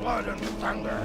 blood and thunder.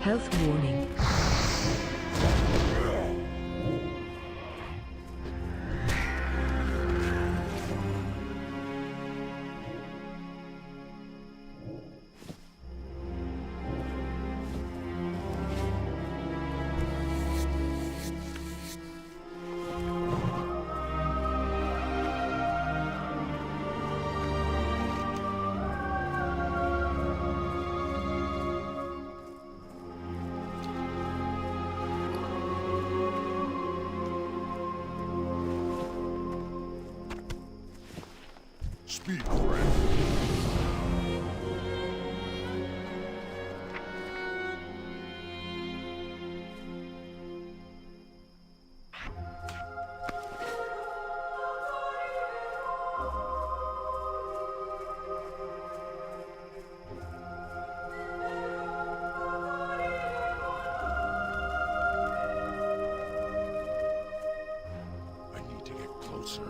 Health warning. Speak, friend. I need to get closer.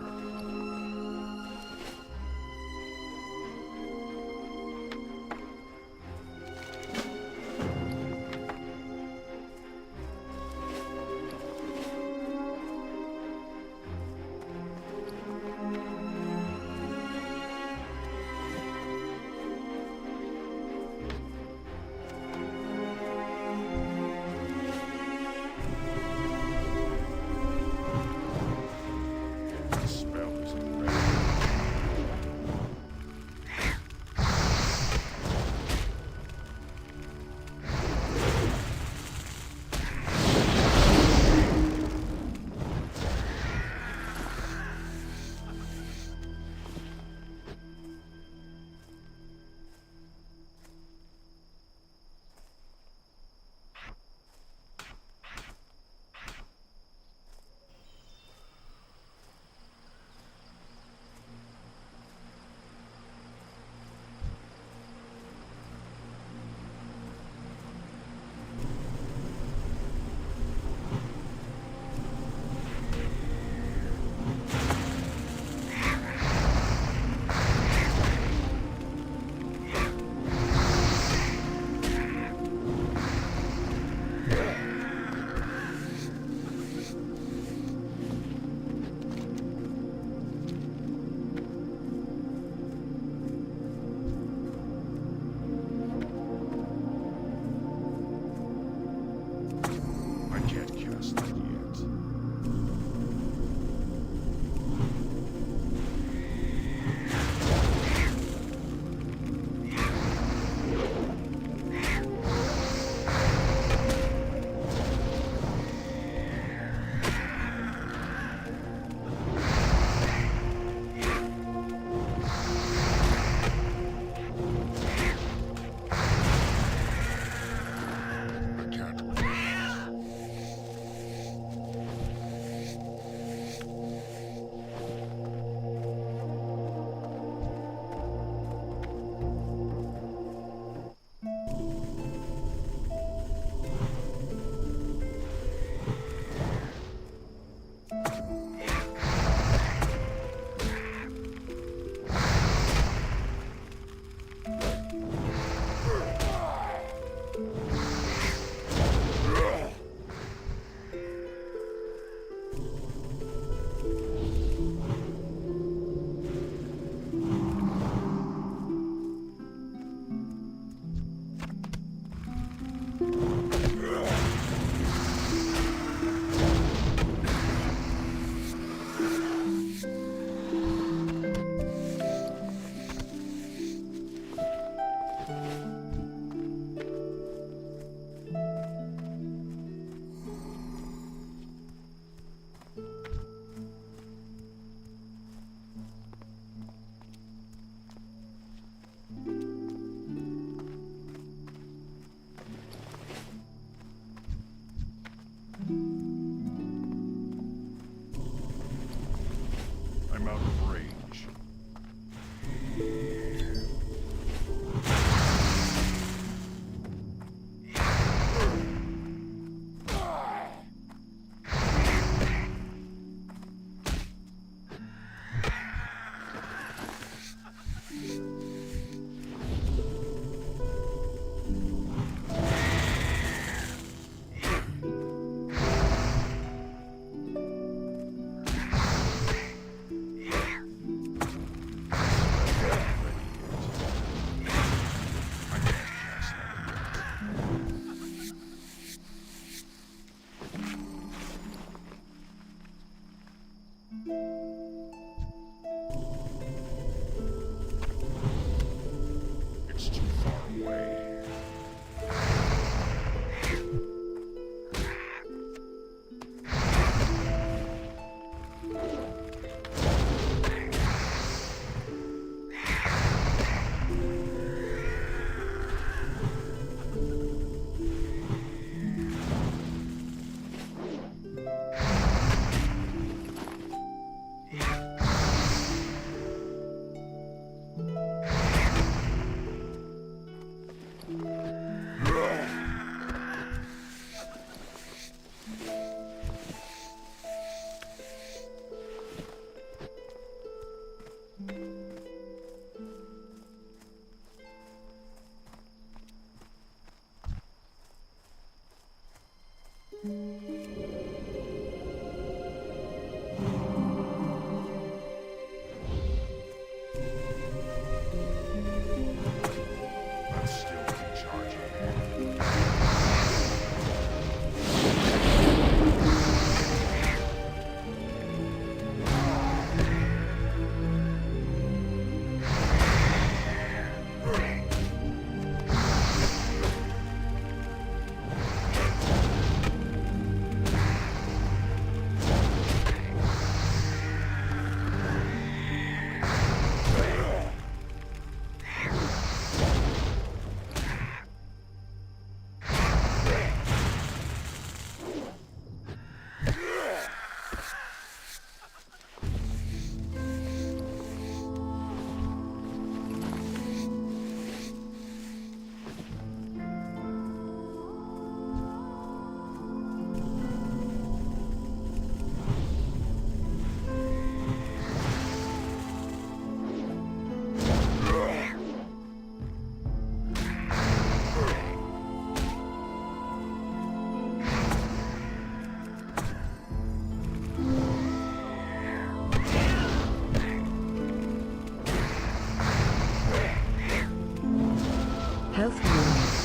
just not yet. I can't wait. I'm out of range. It's too far away. I'm still recharging. Health unit.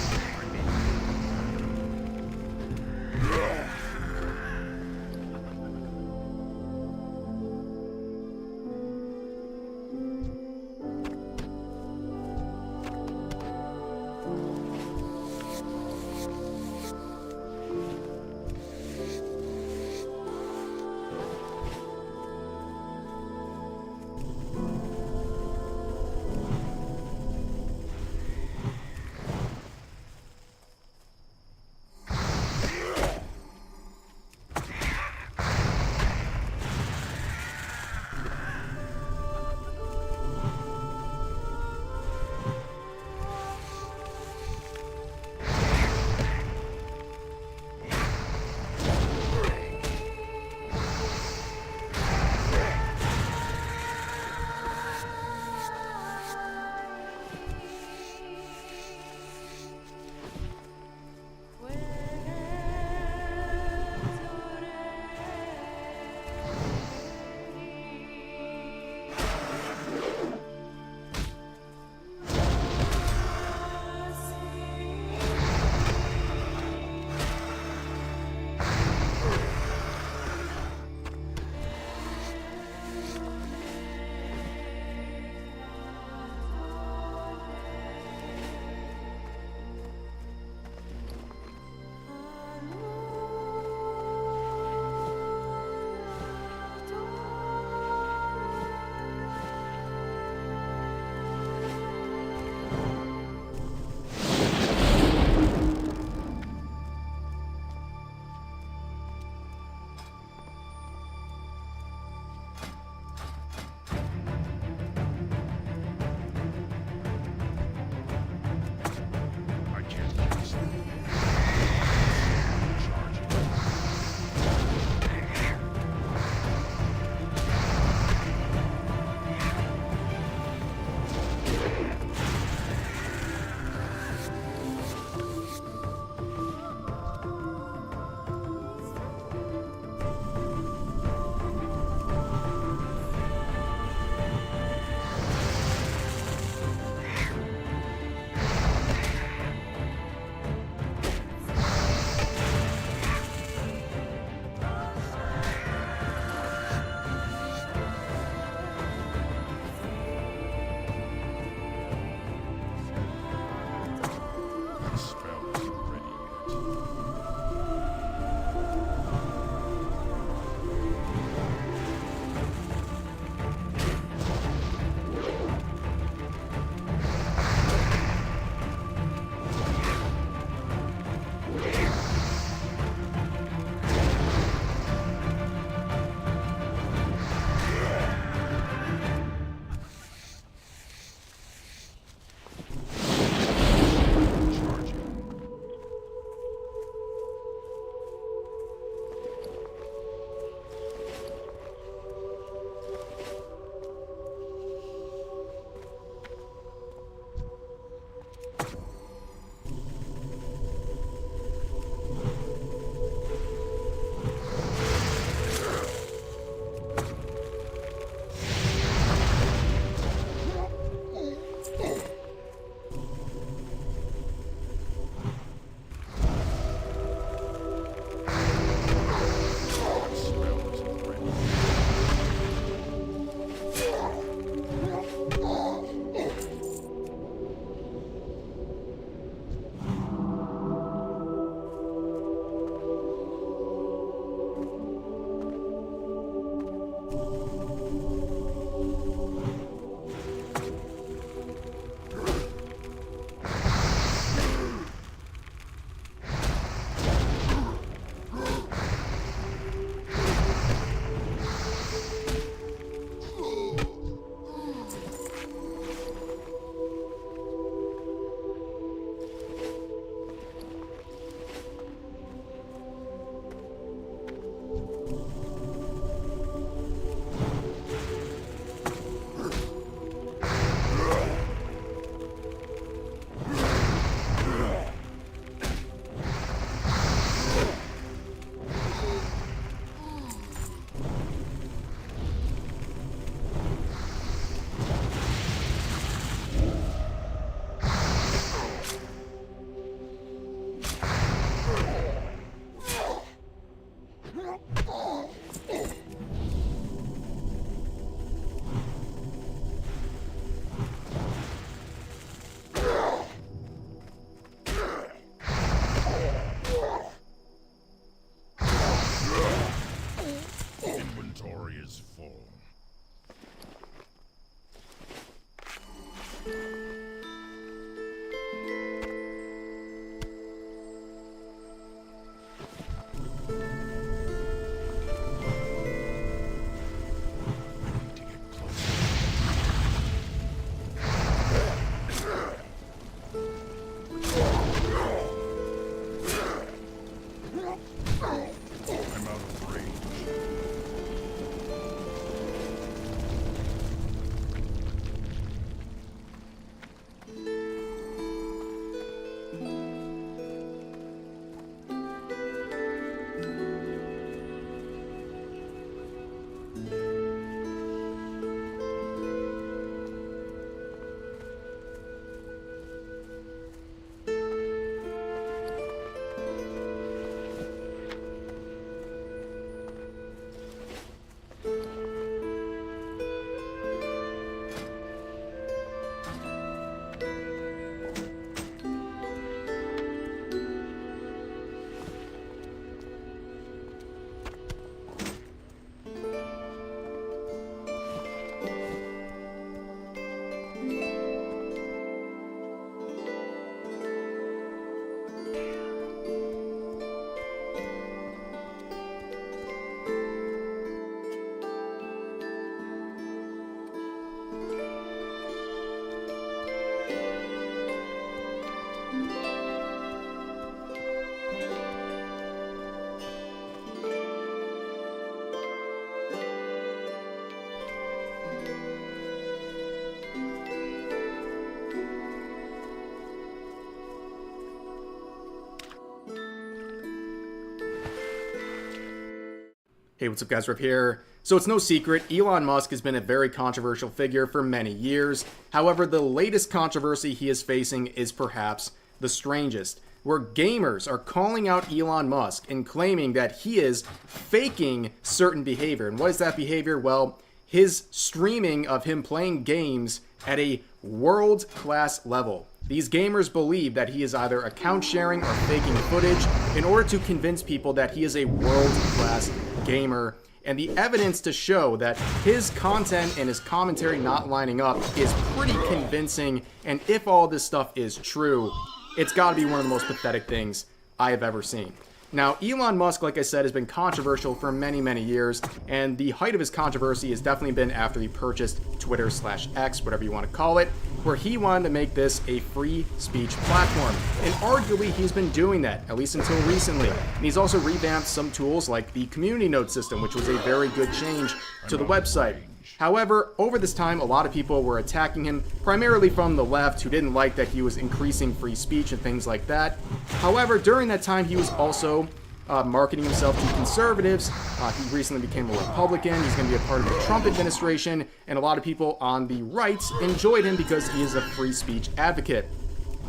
Hey, what's up guys, Rip here. So it's no secret, Elon Musk has been a very controversial figure for many years. However, the latest controversy he is facing is perhaps the strangest, where gamers are calling out Elon Musk and claiming that he is faking certain behavior. And what is that behavior? Well, his streaming of him playing games at a world-class level. These gamers believe that he is either account sharing or faking footage in order to convince people that he is a world-class gamer. And the evidence to show that his content and his commentary not lining up is pretty convincing. And if all this stuff is true, it's got to be one of the most pathetic things I have ever seen. Now, Elon Musk, like I said, has been controversial for many, many years, and the height of his controversy has definitely been after he purchased Twitter/X, whatever you want to call it, where he wanted to make this a free speech platform. And arguably, he's been doing that, at least until recently. And he's also revamped some tools like the community note system, which was a very good change to the website. However, over this time, a lot of people were attacking him, primarily from the left, who didn't like that he was increasing free speech and things like that. However, during that time, he was also marketing himself to conservatives. He recently became a Republican. He's going to be a part of the Trump administration, and a lot of people on the right enjoyed him because he is a free speech advocate.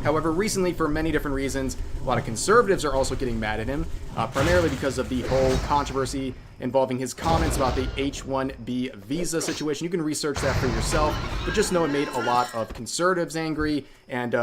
However, recently, for many different reasons, a lot of conservatives are also getting mad at him, primarily because of the whole controversy involving his comments about the H-1B visa situation. You can research that for yourself, but just know it made a lot of conservatives angry, and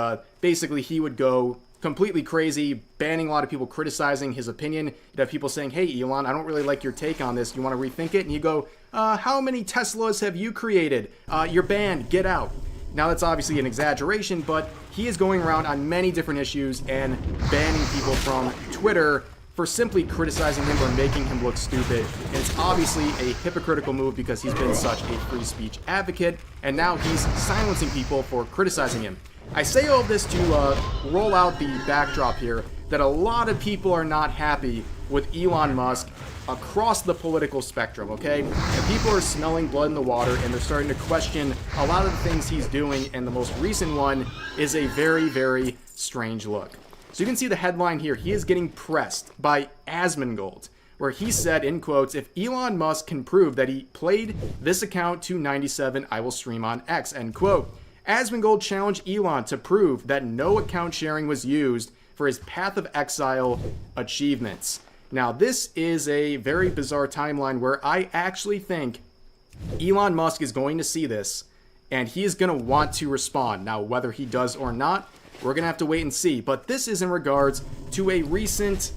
basically he would go completely crazy, banning a lot of people, criticizing his opinion. You'd have people saying, hey, Elon, I don't really like your take on this. You want to rethink it? And you go, how many Teslas have you created? You're banned. Get out. Now, that's obviously an exaggeration, but he is going around on many different issues and banning people from Twitter for simply criticizing him or making him look stupid. And it's obviously a hypocritical move because he's been such a free speech advocate, and now he's silencing people for criticizing him. I say all of this to roll out the backdrop here that a lot of people are not happy with Elon Musk across the political spectrum, okay? And people are smelling blood in the water, and they're starting to question a lot of the things he's doing, and the most recent one is a very, very strange look. So you can see the headline here. He is getting pressed by Asmongold, where he said, in quotes, if Elon Musk can prove that he played this account to 97, I will stream on X, end quote. Asmongold challenged Elon to prove that no account sharing was used for his Path of Exile achievements. Now, this is a very bizarre timeline where I actually think Elon Musk is going to see this, and he is going to want to respond. Now, whether he does or not, we're going to have to wait and see. But this is in regards to a recent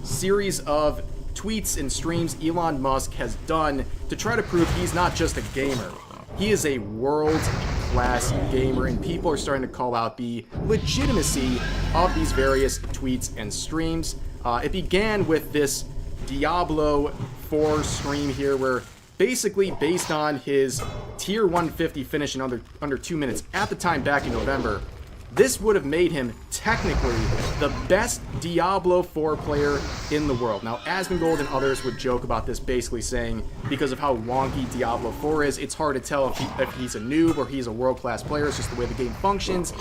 series of tweets and streams Elon Musk has done to try to prove he's not just a gamer. He is a world-class gamer, and people are starting to call out the legitimacy of these various tweets and streams. It began with this Diablo 4 stream here, where basically based on his tier 150 finish in under 2 minutes at the time back in November, this would have made him technically the best Diablo 4 player in the world. Now, Asmongold and others would joke about this, basically saying because of how wonky Diablo 4 is, it's hard to tell if he's a noob or he's a world-class player. It's just the way the game functions.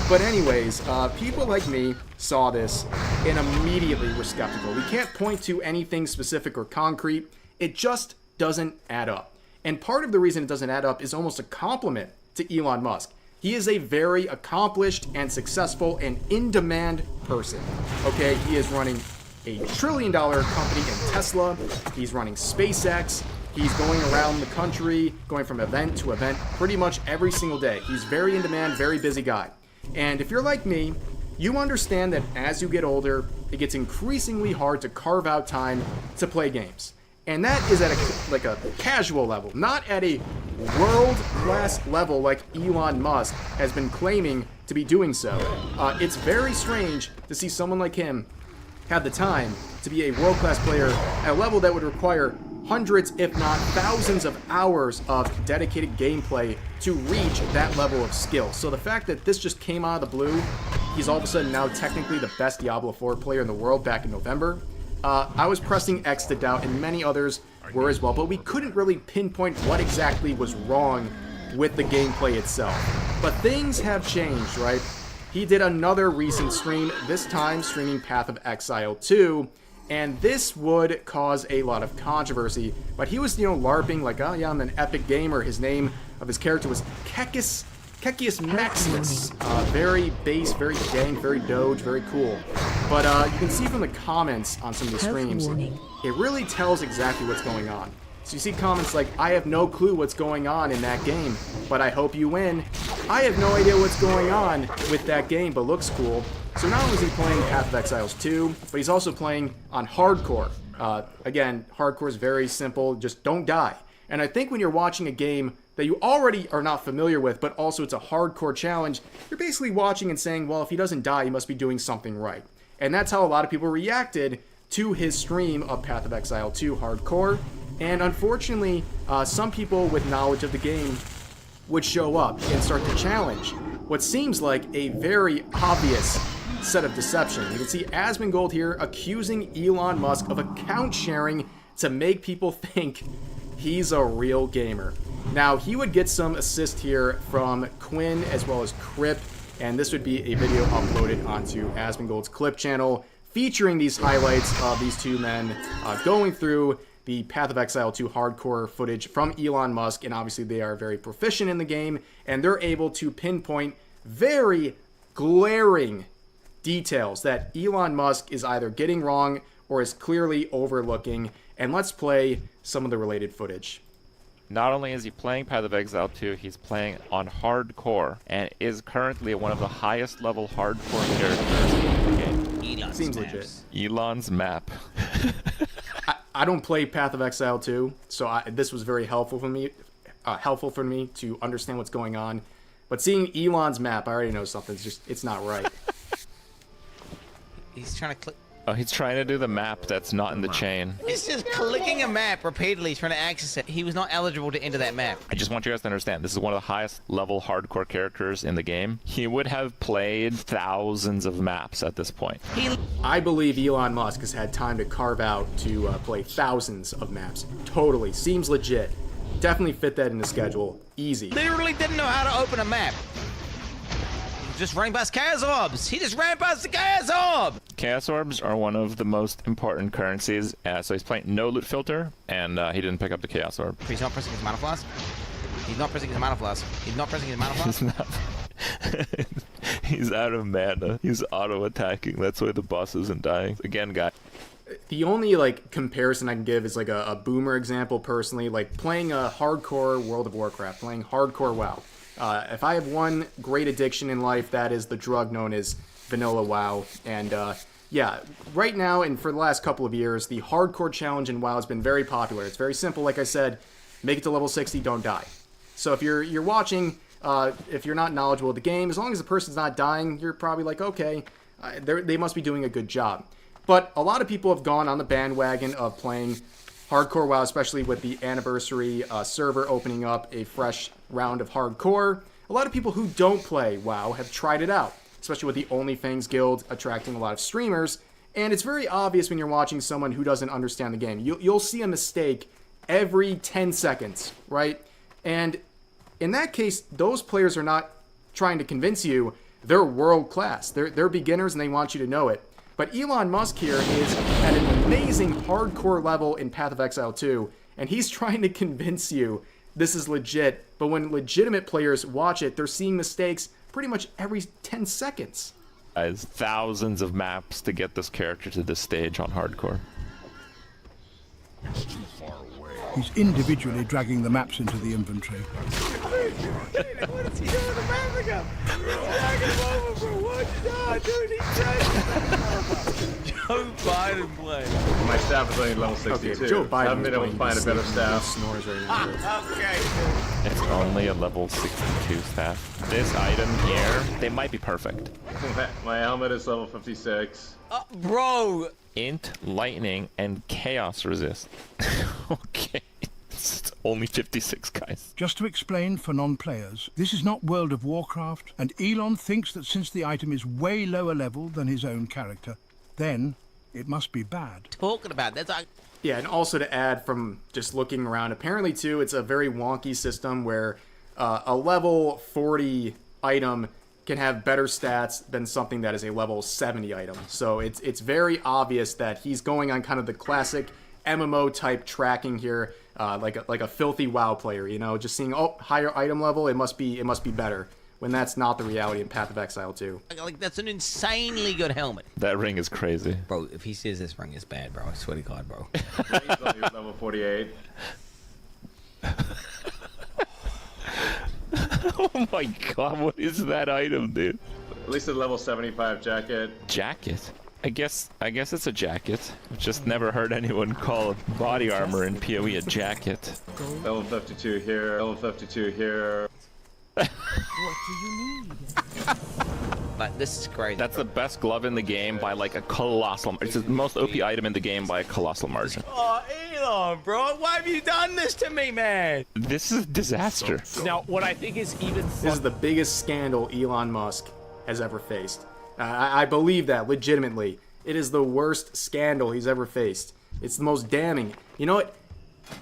But anyways, people like me saw this and immediately were skeptical. We can't point to anything specific or concrete. It just doesn't add up. And part of the reason it doesn't add up is almost a compliment to Elon Musk. He is a very accomplished and successful and in-demand person, okay? He is running a $1 trillion company in Tesla. He's running SpaceX. He's going around the country, going from event to event pretty much every single day. He's very in demand, very busy guy. And if you're like me, you understand that as you get older, it gets increasingly hard to carve out time to play games. And that is at a casual level, not at a world-class level like Elon Musk has been claiming to be doing so. It's very strange to see someone like him have the time to be a world-class player at a level that would require hundreds, if not thousands of hours of dedicated gameplay to reach that level of skill. So the fact that this just came out of the blue, he's all of a sudden now technically the best Diablo 4 player in the world back in November, I was pressing X to doubt, and many others were as well, but we couldn't really pinpoint what exactly was wrong with the gameplay itself. But things have changed, right? He did another recent stream, this time streaming Path of Exile 2, And this would cause a lot of controversy. But he was, LARPing like, oh yeah, I'm an epic gamer. His name of his character was Kecius Maximus. Very base, very dank, very doge, very cool. But you can see from the comments on some of the streams, it really tells exactly what's going on. So you see comments like, I have no clue what's going on in that game, but I hope you win. I have no idea what's going on with that game, but looks cool. So not only is he playing Path of Exiles 2, but he's also playing on hardcore. Again, hardcore is very simple, just don't die. And I think when you're watching a game that you already are not familiar with, but also it's a hardcore challenge, you're basically watching and saying, well, if he doesn't die, he must be doing something right. And that's how a lot of people reacted to his stream of Path of Exile 2 hardcore. And unfortunately, some people with knowledge of the game would show up and start to challenge what seems like a very obvious set of deception. You can see Asmongold here accusing Elon Musk of account sharing to make people think he's a real gamer. Now, he would get some assist here from Quinn as well as Crip, and this would be a video uploaded onto Asmongold's clip channel featuring these highlights of these two men going through the Path of Exile 2 hardcore footage from Elon Musk, and obviously they are very proficient in the game, and they're able to pinpoint very glaring details that Elon Musk is either getting wrong or is clearly overlooking. And let's play some of the related footage. Not only is he playing Path of Exile 2, he's playing on hardcore and is currently one of the highest level hardcore characters in the game. Seems legit. Elon's map. I don't play Path of Exile 2, so this was very helpful for me to understand what's going on. But seeing Elon's map, I already know something's it's not right. He's trying to click. Oh, he's trying to do the map that's not in the chain. He's just clicking a map repeatedly, trying to access it. He was not eligible to enter that map. I just want you guys to understand, this is one of the highest level hardcore characters in the game. He would have played thousands of maps at this point. I believe Elon Musk has had time to carve out to play thousands of maps. Totally. Seems legit. Definitely fit that in the schedule. Easy. Literally didn't know how to open a map. Just running past Chaos Orbs. He just ran past the Chaos Orb. Chaos Orbs are one of the most important currencies, so he's playing no loot filter, and he didn't pick up the Chaos Orb. He's not pressing his mana flask. He's not pressing his mana flask. He's not pressing his mana flask. He's not. He's out of mana. He's auto-attacking. That's why the boss isn't dying. Again, guy. The only comparison I can give is a boomer example personally, like playing a hardcore World of Warcraft, playing hardcore WoW. If I have one great addiction in life, that is the drug known as vanilla WoW. And yeah, right now and for the last couple of years, the hardcore challenge in WoW has been very popular. It's very simple, like I said, make it to level 60, don't die. So if you're watching, if you're not knowledgeable of the game, as long as the person's not dying, you're probably like, okay, they must be doing a good job. But a lot of people have gone on the bandwagon of playing hardcore WoW, especially with the anniversary server opening up a fresh round of hardcore. A lot of people who don't play WoW have tried it out, especially with the OnlyFans Guild attracting a lot of streamers. And it's very obvious when you're watching someone who doesn't understand the game. You'll see a mistake every 10 seconds, right? And in that case, those players are not trying to convince you they're world class. They're beginners and they want you to know it. But Elon Musk here is at an amazing hardcore level in Path of Exile 2, and he's trying to convince you this is legit. But when legitimate players watch it, they're seeing mistakes pretty much every 10 seconds. Guys, thousands of maps to get this character to this stage on hardcore. It's too far away. He's individually dragging the maps into the inventory. What is he doing with the map again? Dragging him over, bro. What? No, dude, he's dragging Joe Biden play. My staff is only level 62. Okay, Joe Biden I haven't been able to find a better staff. Snores right now. Okay. It's only a level 62 staff. This item here, they might be perfect. My helmet is level 56. Bro. Int, lightning, and chaos resist. Okay. It's only 56, guys. Just to explain for non-players, this is not World of Warcraft, and Elon thinks that since the item is way lower level than his own character, then it must be bad. Talking about that's like. Yeah, and also to add from just looking around, apparently too, it's a very wonky system where a level 40 item can have better stats than something that is a level 70 item. So it's very obvious that he's going on kind of the classic MMO type tracking here, like a filthy WoW player, you know, just seeing, oh, higher item level, it must be better, when that's not the reality in Path of Exile 2. Like, that's an insanely good helmet. That ring is crazy. Bro, if he says this ring is bad, bro, I swear to God, bro. He's only level 48. Oh my god, what is that item, dude? At least a level 75 jacket. Jacket? I guess it's a jacket. I've just never heard anyone call body armor in PoE a jacket. Level 52 here. Level 52 here. Like, this is crazy. That's the best glove in the game by like a colossal. It's the most OP item in the game by a colossal margin. Oh, Elon, bro, why have you done this to me, man? This is a disaster. Now, what I think is even This is the biggest scandal Elon Musk has ever faced. I believe that legitimately. It is the worst scandal he's ever faced. It's the most damning. You know what?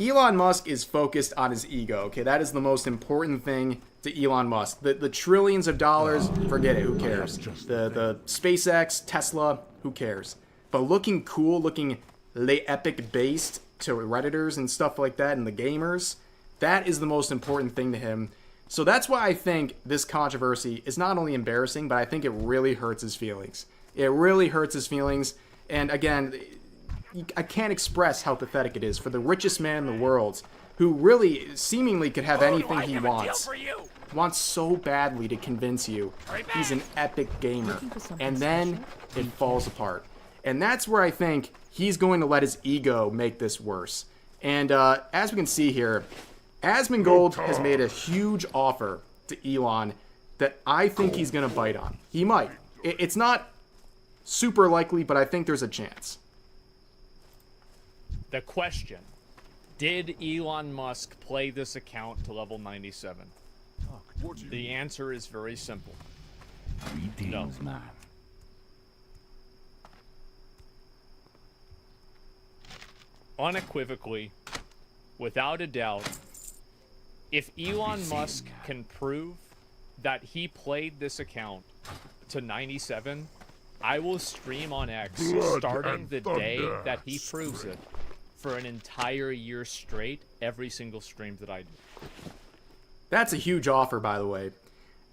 Elon Musk is focused on his ego, okay? That is the most important thing to Elon Musk. The trillions of dollars, forget it, who cares? The SpaceX, Tesla, who cares? But looking cool, looking Le Epic based to Redditors and stuff like that and the gamers, that is the most important thing to him. So that's why I think this controversy is not only embarrassing, but I think it really hurts his feelings. It really hurts his feelings. And again, I can't express how pathetic it is for the richest man in the world, who really seemingly could have anything he wants so badly to convince you he's an epic gamer, and then it falls apart. And that's where I think he's going to let his ego make this worse. And as we can see here, Asmongold has made a huge offer to Elon that I think he's going to bite on. He might. It's not super likely, but I think there's a chance. the question. Did Elon Musk play this account to level 97? The answer is very simple. No. Unequivocally, without a doubt, if Elon Musk can prove that he played this account to 97, I will stream on X starting the day that he proves it for an entire year straight, every single stream that I do. That's a huge offer, by the way.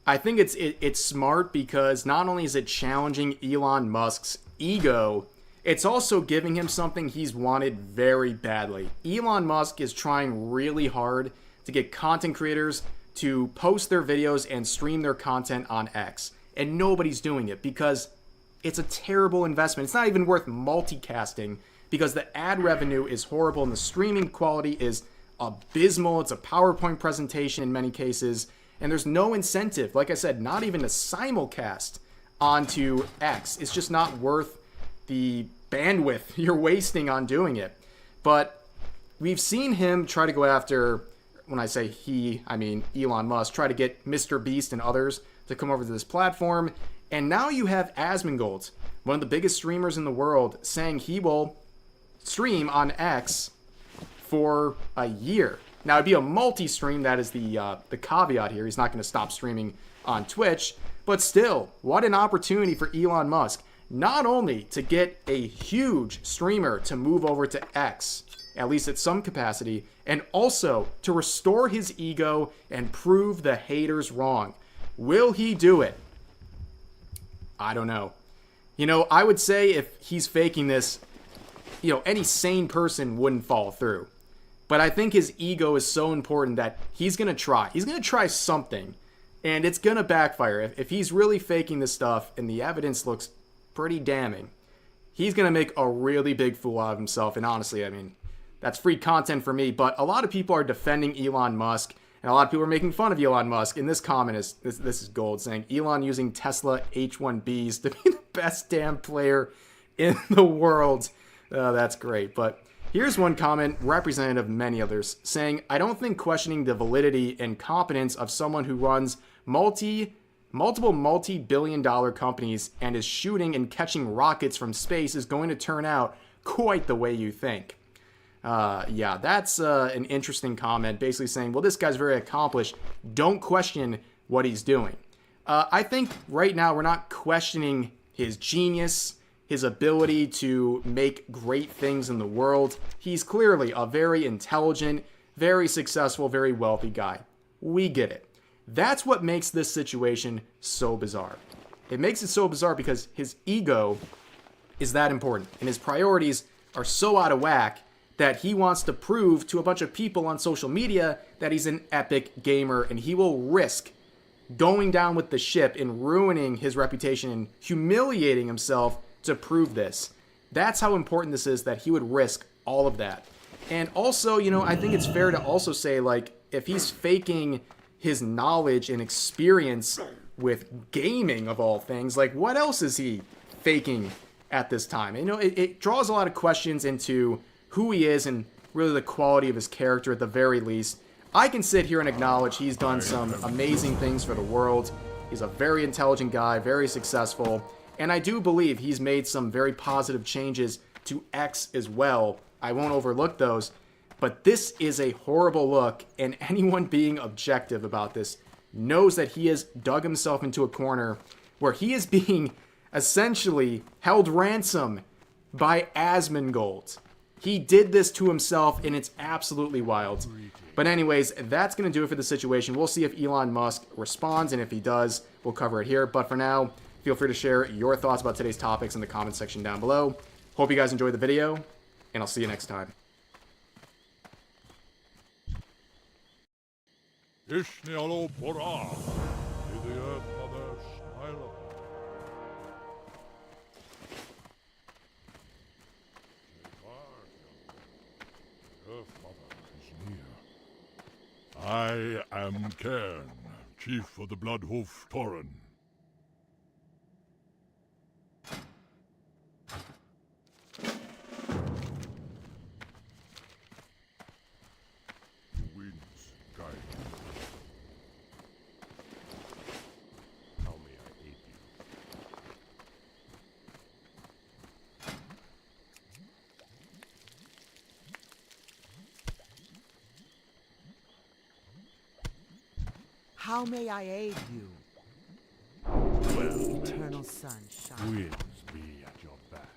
I think it's smart because not only is it challenging Elon Musk's ego, it's also giving him something he's wanted very badly. Elon Musk is trying really hard to get content creators to post their videos and stream their content on X. And nobody's doing it because it's a terrible investment. It's not even worth multicasting because the ad revenue is horrible and the streaming quality is abysmal. It's a PowerPoint presentation in many cases. And there's no incentive, like I said, not even a simulcast onto X. It's just not worth the bandwidth you're wasting on doing it. But we've seen him try to go after, when I say he, I mean Elon Musk, try to get Mr. Beast and others to come over to this platform. And now you have Asmongold, one of the biggest streamers in the world, saying he will stream on X for a year. Now, it'd be a multi-stream. That is the caveat here. He's not going to stop streaming on Twitch. But still, what an opportunity for Elon Musk. Not only to get a huge streamer to move over to X, at least at some capacity, and also to restore his ego and prove the haters wrong. Will he do it? I don't know. You know, I would say if he's faking this, you know, any sane person wouldn't follow through. But I think his ego is so important that he's going to try. He's going to try something, and it's going to backfire. If he's really faking this stuff and the evidence looks pretty damning, he's going to make a really big fool out of himself. And honestly, I mean, that's free content for me. But a lot of people are defending Elon Musk, and a lot of people are making fun of Elon Musk. And this comment is, this is gold, saying Elon using Tesla H1Bs to be the best damn player in the world. That's great. But here's one comment, representative of many others, saying, I don't think questioning the validity and competence of someone who runs multiple multi-billion-dollar companies and is shooting and catching rockets from space is going to turn out quite the way you think. Yeah, that's an interesting comment, basically saying, well, this guy's very accomplished. Don't question what he's doing. I think right now we're not questioning his genius, his ability to make great things in the world. He's clearly a very intelligent, very successful, very wealthy guy. We get it. That's what makes this situation so bizarre. It makes it so bizarre because his ego is that important, and his priorities are so out of whack that he wants to prove to a bunch of people on social media that he's an epic gamer, and he will risk going down with the ship and ruining his reputation and humiliating himself to prove this. That's how important this is, that he would risk all of that. And also, you know, I think it's fair to also say, like, if he's faking his knowledge and experience with gaming of all things, like, what else is he faking at this time? You know, it draws a lot of questions into who he is and really the quality of his character at the very least. I can sit here and acknowledge he's done some amazing things for the world. He's a very intelligent guy, very successful, and I do believe he's made some very positive changes to X as well. I won't overlook those, but this is a horrible look, and anyone being objective about this knows that he has dug himself into a corner where he is being essentially held ransom by Asmongold. He did this to himself, and it's absolutely wild. But anyways, that's going to do it for the situation. We'll see if Elon Musk responds, and if he does, we'll cover it here. But for now, feel free to share your thoughts about today's topics in the comment section down below. Hope you guys enjoyed the video, and I'll see you next time. Ishnialo Bora. May the Earth Mother smile upon. Earth Mother is near. I am Cairn, Chief of the Bloodhoof Tauren. The winds guide you. How may I aid you? How may I aid you? Well, Eternal sunshine. winds be at your back.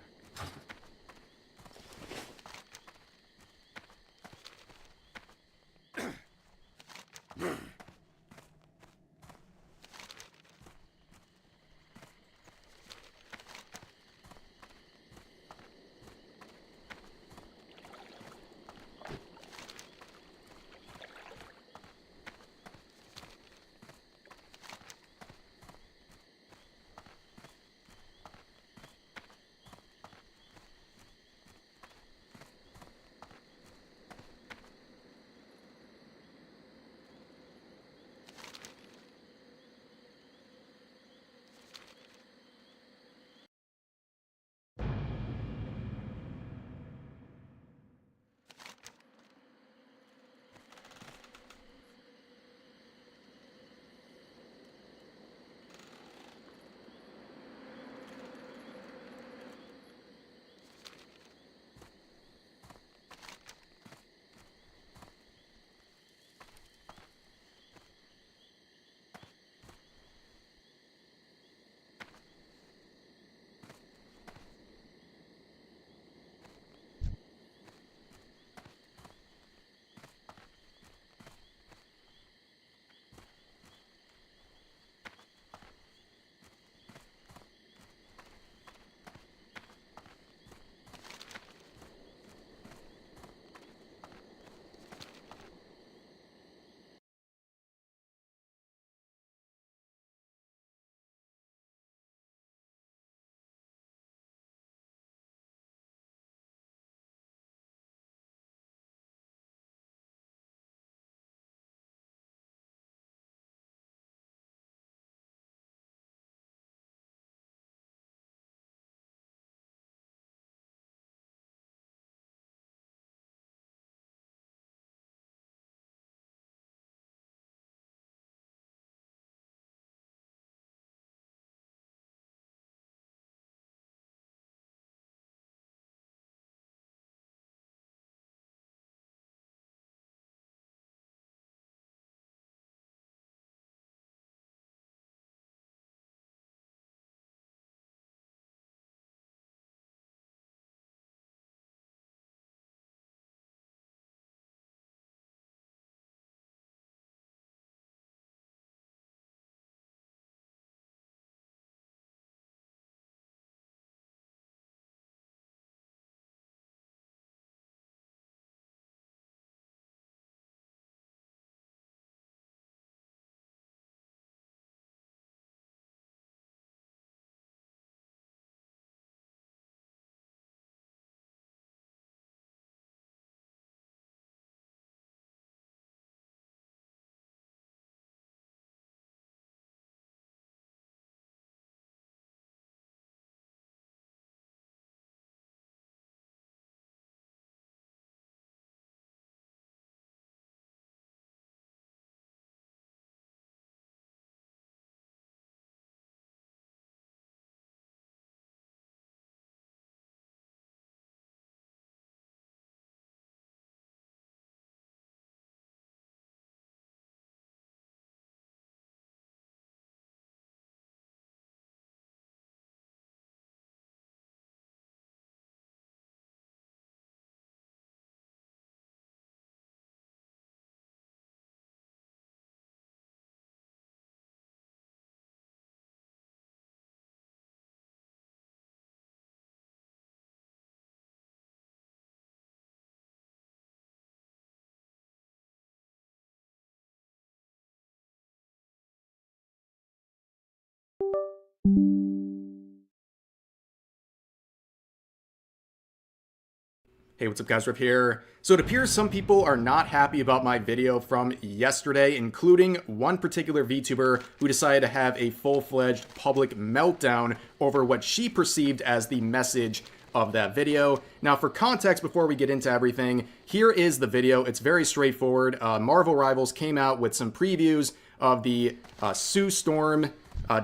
Hey, what's up guys, Rip here. So it appears some people are not happy about my video from yesterday, including one particular VTuber who decided to have a full-fledged public meltdown over what she perceived as the message of that video. Now for context, before we get into everything, here is the video. It's very straightforward. Marvel Rivals came out with some previews of the Sue Storm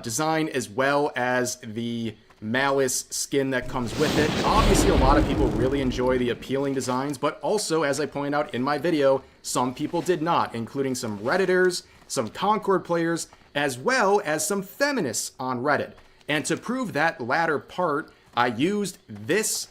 design as well as the Malice skin that comes with it. Obviously, a lot of people really enjoy the appealing designs, but also, as I pointed out in my video, some people did not, including some Redditors, some Concord players, as well as some feminists on Reddit. And to prove that latter part, I used this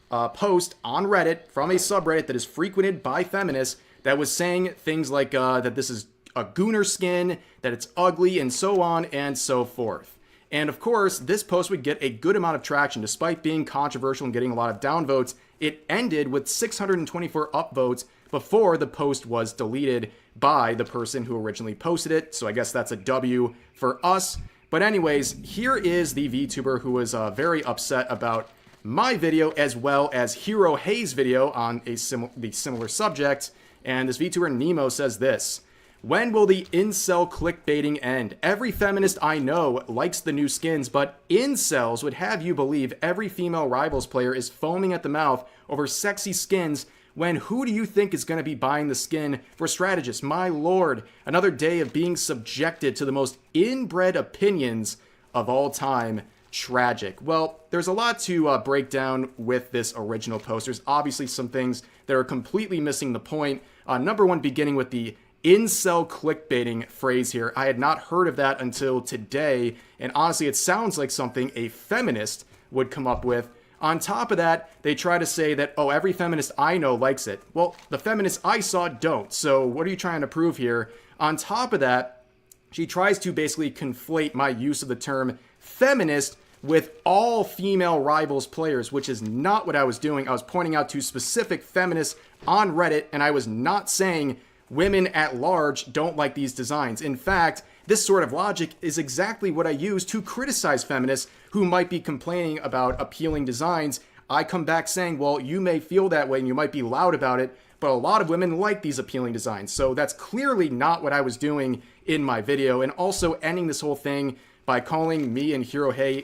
post on Reddit from a subreddit that is frequented by feminists that was saying things like that this is a Gooner skin, that it's ugly, and so on and so forth. And of course, this post would get a good amount of traction. Despite being controversial and getting a lot of downvotes, it ended with 624 upvotes before the post was deleted by the person who originally posted it. So I guess that's a W for us. But anyways, here is the VTuber who was very upset about my video as well as Hero Hayes' video on the similar subject. And this VTuber Nemo says this: "When will the incel clickbaiting end? Every feminist I know likes the new skins, but incels would have you believe every female Rivals player is foaming at the mouth over sexy skins, when who do you think is going to be buying the skin for Strategist? My lord, another day of being subjected to the most inbred opinions of all time. Tragic." Well, there's a lot to break down with this original post. There's obviously some things that are completely missing the point. Number one, beginning with the incel clickbaiting phrase here. I had not heard of that until today, and honestly, it sounds like something a feminist would come up with. On top of that, they try to say that, oh, every feminist I know likes it. Well, the feminists I saw don't, so what are you trying to prove here? On top of that, she tries to basically conflate my use of the term feminist with all female Rivals players, which is not what I was doing. I was pointing out to specific feminists on Reddit, and I was not saying women at large don't like these designs. In fact, this sort of logic is exactly what I use to criticize feminists who might be complaining about appealing designs. I come back saying, well, you may feel that way and you might be loud about it, but a lot of women like these appealing designs. So that's clearly not what I was doing in my video. And also ending this whole thing by calling me and Hero Hay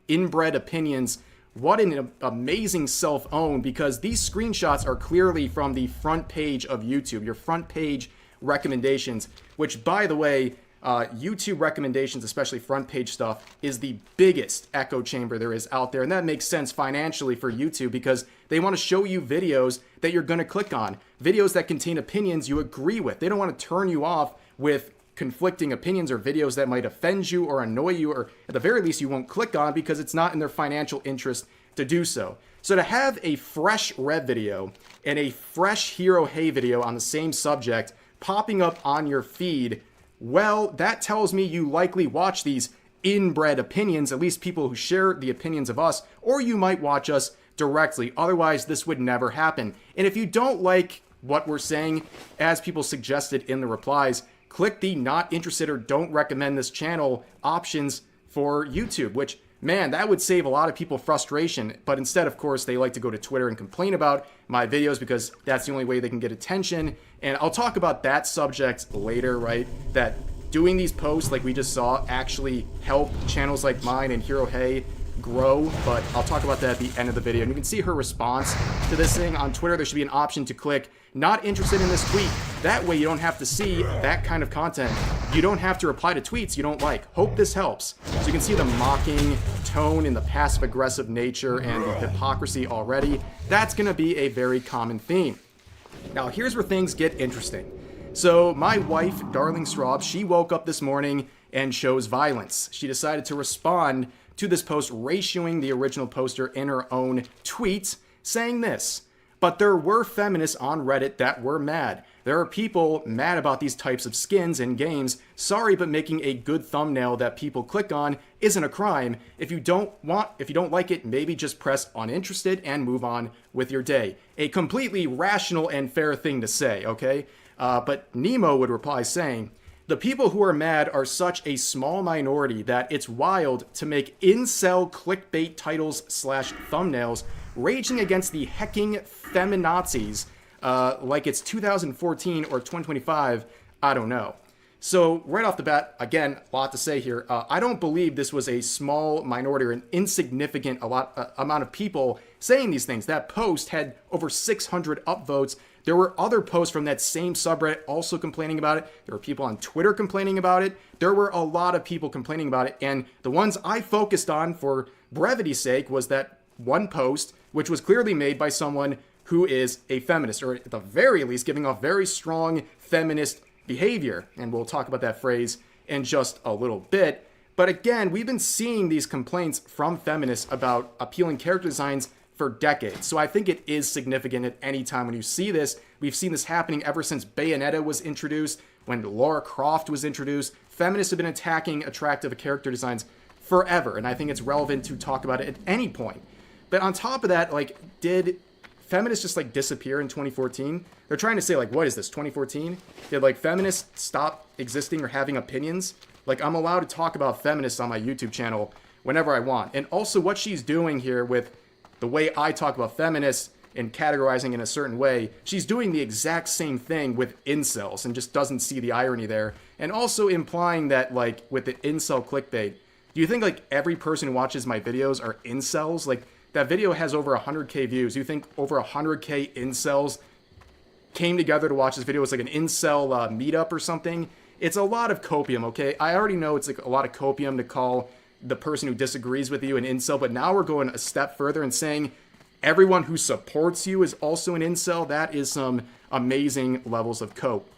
inbred opinions. What an amazing self-own, because these screenshots are clearly from the front page of YouTube, your front page recommendations, which, by the way, YouTube recommendations, especially front page stuff, is the biggest echo chamber there is out there. And that makes sense financially for YouTube because they want to show you videos that you're going to click on, videos that contain opinions you agree with. They don't want to turn you off with conflicting opinions or videos that might offend you or annoy you, or at the very least you won't click on because it's not in their financial interest to do so. So to have a fresh Rev video and a fresh Hero Hay video on the same subject popping up on your feed, well, that tells me you likely watch these inbred opinions, at least people who share the opinions of us, or you might watch us directly. Otherwise, this would never happen. And if you don't like what we're saying, as people suggested in the replies, click the not interested or don't recommend this channel options for YouTube, which, man, that would save a lot of people frustration. But instead, of course, they like to go to Twitter and complain about my videos because that's the only way they can get attention. And I'll talk about that subject later, right? That doing these posts like we just saw actually help channels like mine and Hero Hay grow, but I'll talk about that at the end of the video. And you can see her response to this thing on Twitter. There should be an option to click not interested in this tweet. That way you don't have to see that kind of content. You don't have to reply to tweets you don't like. Hope this helps. So you can see the mocking tone and the passive-aggressive nature and the hypocrisy already. That's going to be a very common theme. Now here's where things get interesting. So my wife, Darling Straub, she woke up this morning and chose violence. She decided to respond to this post, ratioing the original poster in her own tweet, saying this: "But there were feminists on Reddit that were mad. There are people mad about these types of skins in games. Sorry, but making a good thumbnail that people click on isn't a crime. If you don't like it, maybe just press uninterested and move on with your day." A completely rational and fair thing to say, okay? But Nemo would reply saying, "The people who are mad are such a small minority that it's wild to make incel clickbait titles / thumbnails raging against the hecking feminazis like it's 2014 or 2025, I don't know. So right off the bat, again, a lot to say here. I don't believe this was a small minority or an insignificant amount of people saying these things. That post had over 600 upvotes. There were other posts from that same subreddit also complaining about it. There were people on Twitter complaining about it. There were a lot of people complaining about it. And the ones I focused on for brevity's sake was that one post, which was clearly made by someone who is a feminist, or at the very least giving off very strong feminist behavior. And we'll talk about that phrase in just a little bit. But again, we've been seeing these complaints from feminists about appealing character designs for decades. So I think it is significant at any time when you see this. We've seen this happening ever since Bayonetta was introduced, when Lara Croft was introduced. Feminists have been attacking attractive character designs forever, and I think it's relevant to talk about it at any point. But on top of that, like, did feminists just like disappear in 2014? They're trying to say, like, what is this, 2014? Did like feminists stop existing or having opinions? Like, I'm allowed to talk about feminists on my YouTube channel whenever I want. And also what she's doing here with the way I talk about feminists and categorizing in a certain way, she's doing the exact same thing with incels and just doesn't see the irony there. And also implying that, like, with the incel clickbait, do you think like every person who watches my videos are incels? Like, that video has over 100k views. You think over 100k incels came together to watch this video? It's like an incel meetup or something. It's a lot of copium, okay? I already know it's like a lot of copium to call the person who disagrees with you an incel, but now we're going a step further and saying everyone who supports you is also an incel. That is some amazing levels of cope.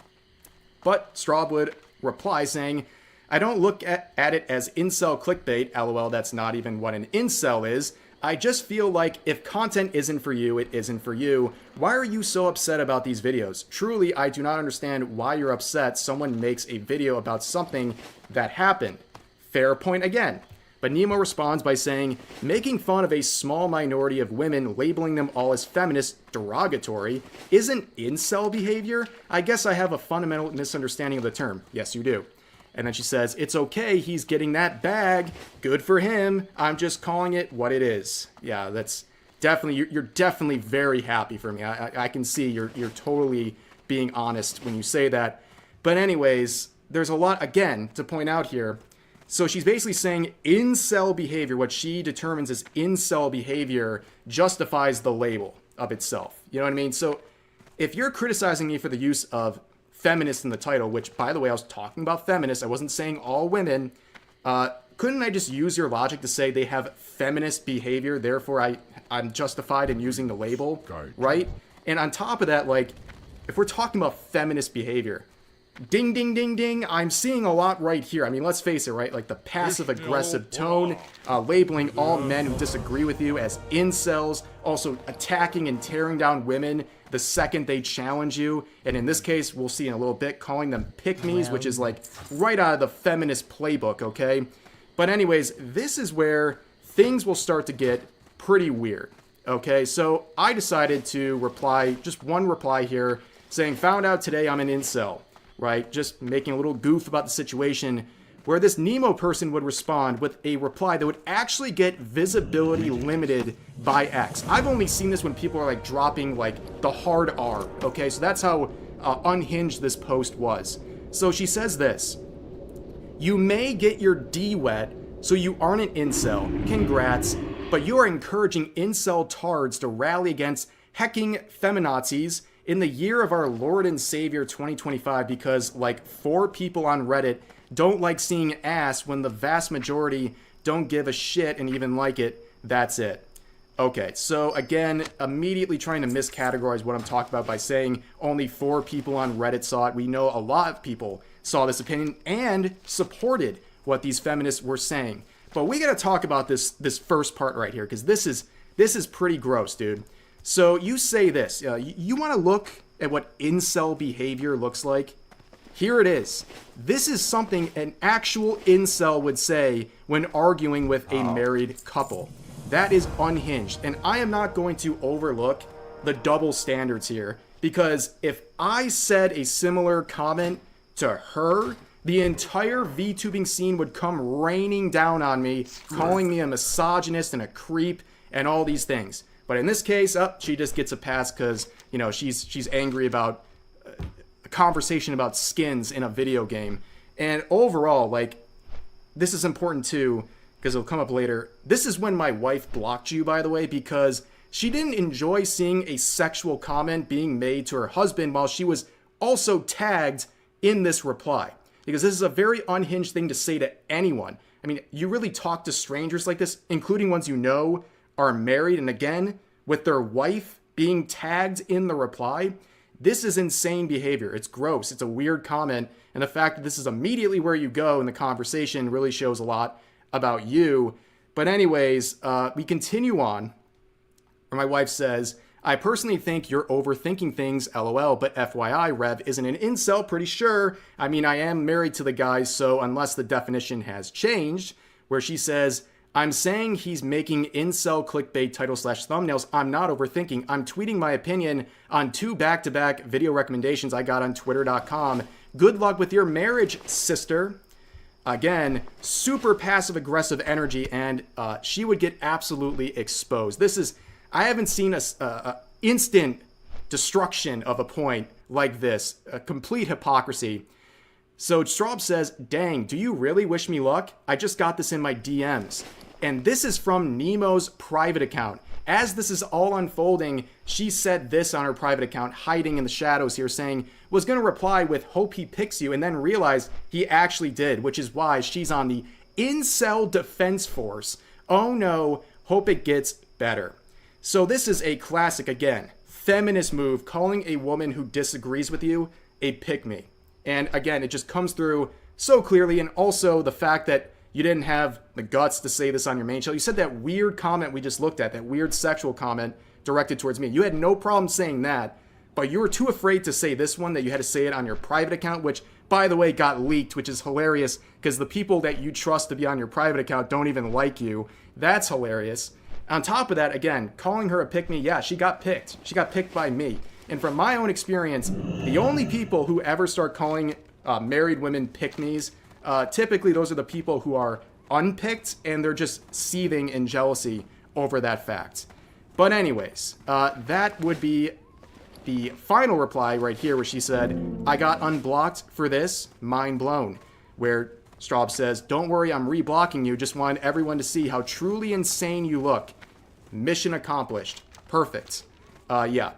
But Strawwood replies saying, I don't look at it as incel clickbait. LOL, that's not even what an incel is. I just feel like if content isn't for you, it isn't for you. Why are you so upset about these videos? Truly, I do not understand why you're upset someone makes a video about something that happened. Fair point again. But Nemo responds by saying, making fun of a small minority of women, labeling them all as feminist, derogatory, isn't incel behavior? I guess I have a fundamental misunderstanding of the term. Yes, you do. And then she says, it's okay, he's getting that bag. Good for him. I'm just calling it what it is. Yeah, that's definitely, you're definitely very happy for me. I can see you're totally being honest when you say that. But anyways, there's a lot, again, to point out here. So she's basically saying incel behavior, what she determines as incel behavior, justifies the label of itself. You know what I mean? So if you're criticizing me for the use of feminist in the title, which, by the way, I was talking about feminists, I wasn't saying all women, couldn't I just use your logic to say they have feminist behavior, therefore I'm justified in using the label, right? And on top of that, like, if we're talking about feminist behavior, ding, ding, ding, ding, I'm seeing a lot right here. I mean, let's face it, right? Like the passive-aggressive tone, labeling all men who disagree with you as incels, also attacking and tearing down women the second they challenge you. And in this case, we'll see in a little bit, calling them pick-me's, which is like right out of the feminist playbook, okay? But anyways, this is where things will start to get pretty weird, okay? So I decided to reply, just one reply here, saying, found out today I'm an incel. Right, just making a little goof about the situation, where this Nemo person would respond with a reply that would actually get visibility limited by X. I've only seen this when people are like dropping like the hard R, okay? So that's how unhinged this post was. So she says this, you may get your D wet, so you aren't an incel, congrats, but you are encouraging incel tards to rally against hecking feminazis in the year of our Lord and Savior 2025 because like 4 people on Reddit don't like seeing ass when the vast majority don't give a shit and even like it. That's it. Okay, so again, immediately trying to miscategorize what I'm talking about by saying only 4 people on Reddit saw it. We know a lot of people saw this opinion and supported what these feminists were saying. But we gotta talk about this first part right here because this is pretty gross, dude. So you say this, you want to look at what incel behavior looks like? Here it is. This is something an actual incel would say when arguing with a married couple. That is unhinged. And I am not going to overlook the double standards here because if I said a similar comment to her, the entire VTubing scene would come raining down on me, calling me a misogynist and a creep and all these things. But in this case, she just gets a pass because, you know, she's angry about a conversation about skins in a video game. And overall, like, this is important too, because it'll come up later. This is when my wife blocked you, by the way, because she didn't enjoy seeing a sexual comment being made to her husband while she was also tagged in this reply. Because this is a very unhinged thing to say to anyone. I mean, you really talk to strangers like this, including ones you know are married, and again, with their wife being tagged in the reply. This is insane behavior. It's gross. It's a weird comment. And the fact that this is immediately where you go in the conversation really shows a lot about you. But anyways, we continue on. Where my wife says, I personally think you're overthinking things, lol, but FYI, Rev isn't an incel, pretty sure. I mean, I am married to the guy, so unless the definition has changed, where she says, I'm saying he's making incel clickbait title/thumbnails. I'm not overthinking. I'm tweeting my opinion on 2 back-to-back video recommendations I got on twitter.com. Good luck with your marriage, sister. Again, super passive-aggressive energy, and she would get absolutely exposed. I haven't seen a instant destruction of a point like this. A complete hypocrisy. So Straub says, dang, do you really wish me luck? I just got this in my DMs. And this is from Nemo's private account. As this is all unfolding, she said this on her private account, hiding in the shadows here, saying, was going to reply with, hope he picks you, and then realized he actually did, which is why she's on the Incel Defense Force. Oh no, hope it gets better. So this is a classic, again, feminist move, calling a woman who disagrees with you a pick-me. And again, it just comes through so clearly, and also the fact that you didn't have the guts to say this on your main channel. You said that weird comment we just looked at, that weird sexual comment directed towards me. You had no problem saying that, but you were too afraid to say this one that you had to say it on your private account, which, by the way, got leaked, which is hilarious because the people that you trust to be on your private account don't even like you. That's hilarious. On top of that, again, calling her a pick-me, yeah, she got picked. She got picked by me. And from my own experience, the only people who ever start calling married women pick-me's, typically those are the people who are unpicked and they're just seething in jealousy over that fact. But anyways, that would be the final reply right here where she said, I got unblocked for this, mind blown. Where Straub says, don't worry, I'm reblocking you, just wanted everyone to see how truly insane you look. Mission accomplished. Perfect. Yeah.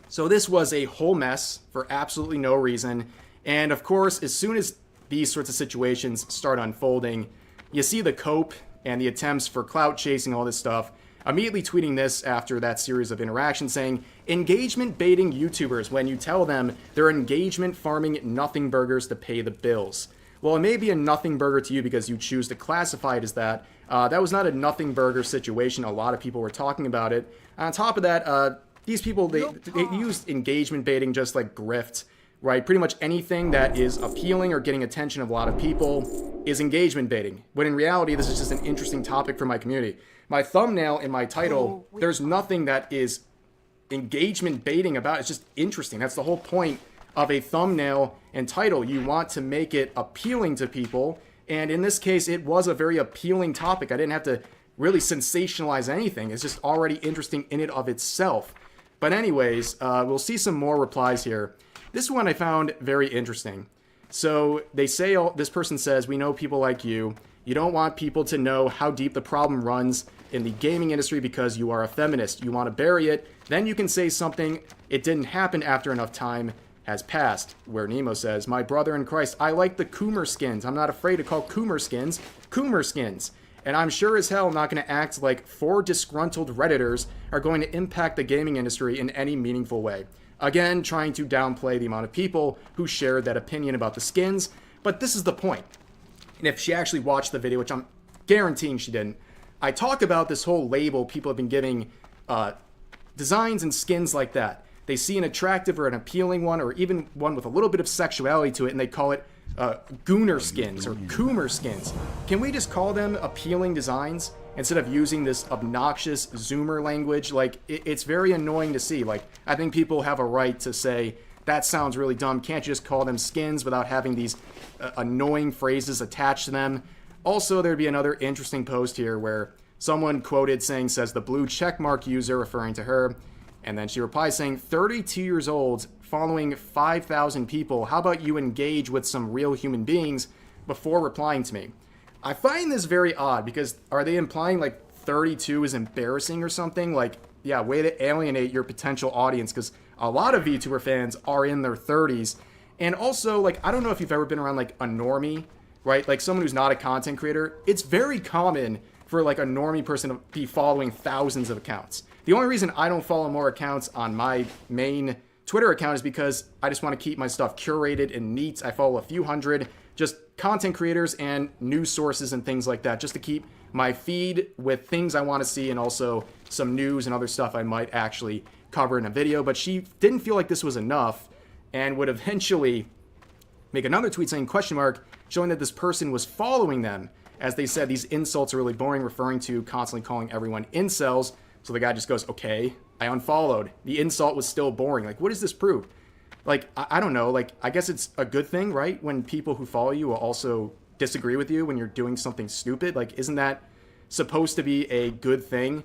So this was a whole mess for absolutely no reason. And of course, as soon as these sorts of situations start unfolding, you see the cope and the attempts for clout chasing, all this stuff, immediately tweeting this after that series of interactions saying, engagement baiting YouTubers when you tell them they're engagement farming nothing burgers to pay the bills. Well, it may be a nothing burger to you because you choose to classify it as that. That was not a nothing burger situation. A lot of people were talking about it. On top of that, these people, they used engagement baiting just like grift, right? Pretty much anything that is appealing or getting attention of a lot of people is engagement baiting. When in reality, this is just an interesting topic for my community. My thumbnail and my title, there's nothing that is engagement baiting about. It's just interesting. That's the whole point of a thumbnail and title. You want to make it appealing to people. And in this case, it was a very appealing topic. I didn't have to really sensationalize anything. It's just already interesting in and of itself. But anyways, we'll see some more replies here. This one I found very interesting. So they say, this person says, we know people like you. You don't want people to know how deep the problem runs in the gaming industry because you are a feminist. You want to bury it. Then you can say something, it didn't happen after enough time has passed. Where Nemo says, my brother in Christ, I like the Coomer skins. I'm not afraid to call Coomer skins Coomer skins. And I'm sure as hell not going to act like 4 disgruntled Redditors are going to impact the gaming industry in any meaningful way. Again, trying to downplay the amount of people who shared that opinion about the skins. But this is the point. And if she actually watched the video, which I'm guaranteeing she didn't, I talk about this whole label people have been giving designs and skins like that. They see an attractive or an appealing one, or even one with a little bit of sexuality to it, and they call it Gooner skins or Coomer skins. Can we just call them appealing designs instead of using this obnoxious Zoomer language? Like, it's very annoying to see. Like, I think people have a right to say, that sounds really dumb. Can't you just call them skins without having these annoying phrases attached to them? Also, there'd be another interesting post here where someone quoted saying, says the blue checkmark user, referring to her. And then she replies saying, 32 years old, following 5,000 people. How about you engage with some real human beings before replying to me? I find this very odd because are they implying like 32 is embarrassing or something? Like, yeah, way to alienate your potential audience, because a lot of VTuber fans are in their 30s. And also, like, I don't know if you've ever been around like a normie, right? Like someone who's not a content creator. It's very common for like a normie person to be following thousands of accounts. The only reason I don't follow more accounts on my main Twitter account is because I just want to keep my stuff curated and neat. I follow a few hundred just content creators and news sources and things like that, just to keep my feed with things I want to see and also some news and other stuff I might actually cover in a video. But she didn't feel like this was enough and would eventually make another tweet saying question mark, showing that this person was following them. As they said, these insults are really boring, referring to constantly calling everyone incels. So the guy just goes, okay, I unfollowed. The insult was still boring. Like, what does this prove? Like, I don't know. Like, I guess it's a good thing, right? When people who follow you will also disagree with you when you're doing something stupid. Like, isn't that supposed to be a good thing?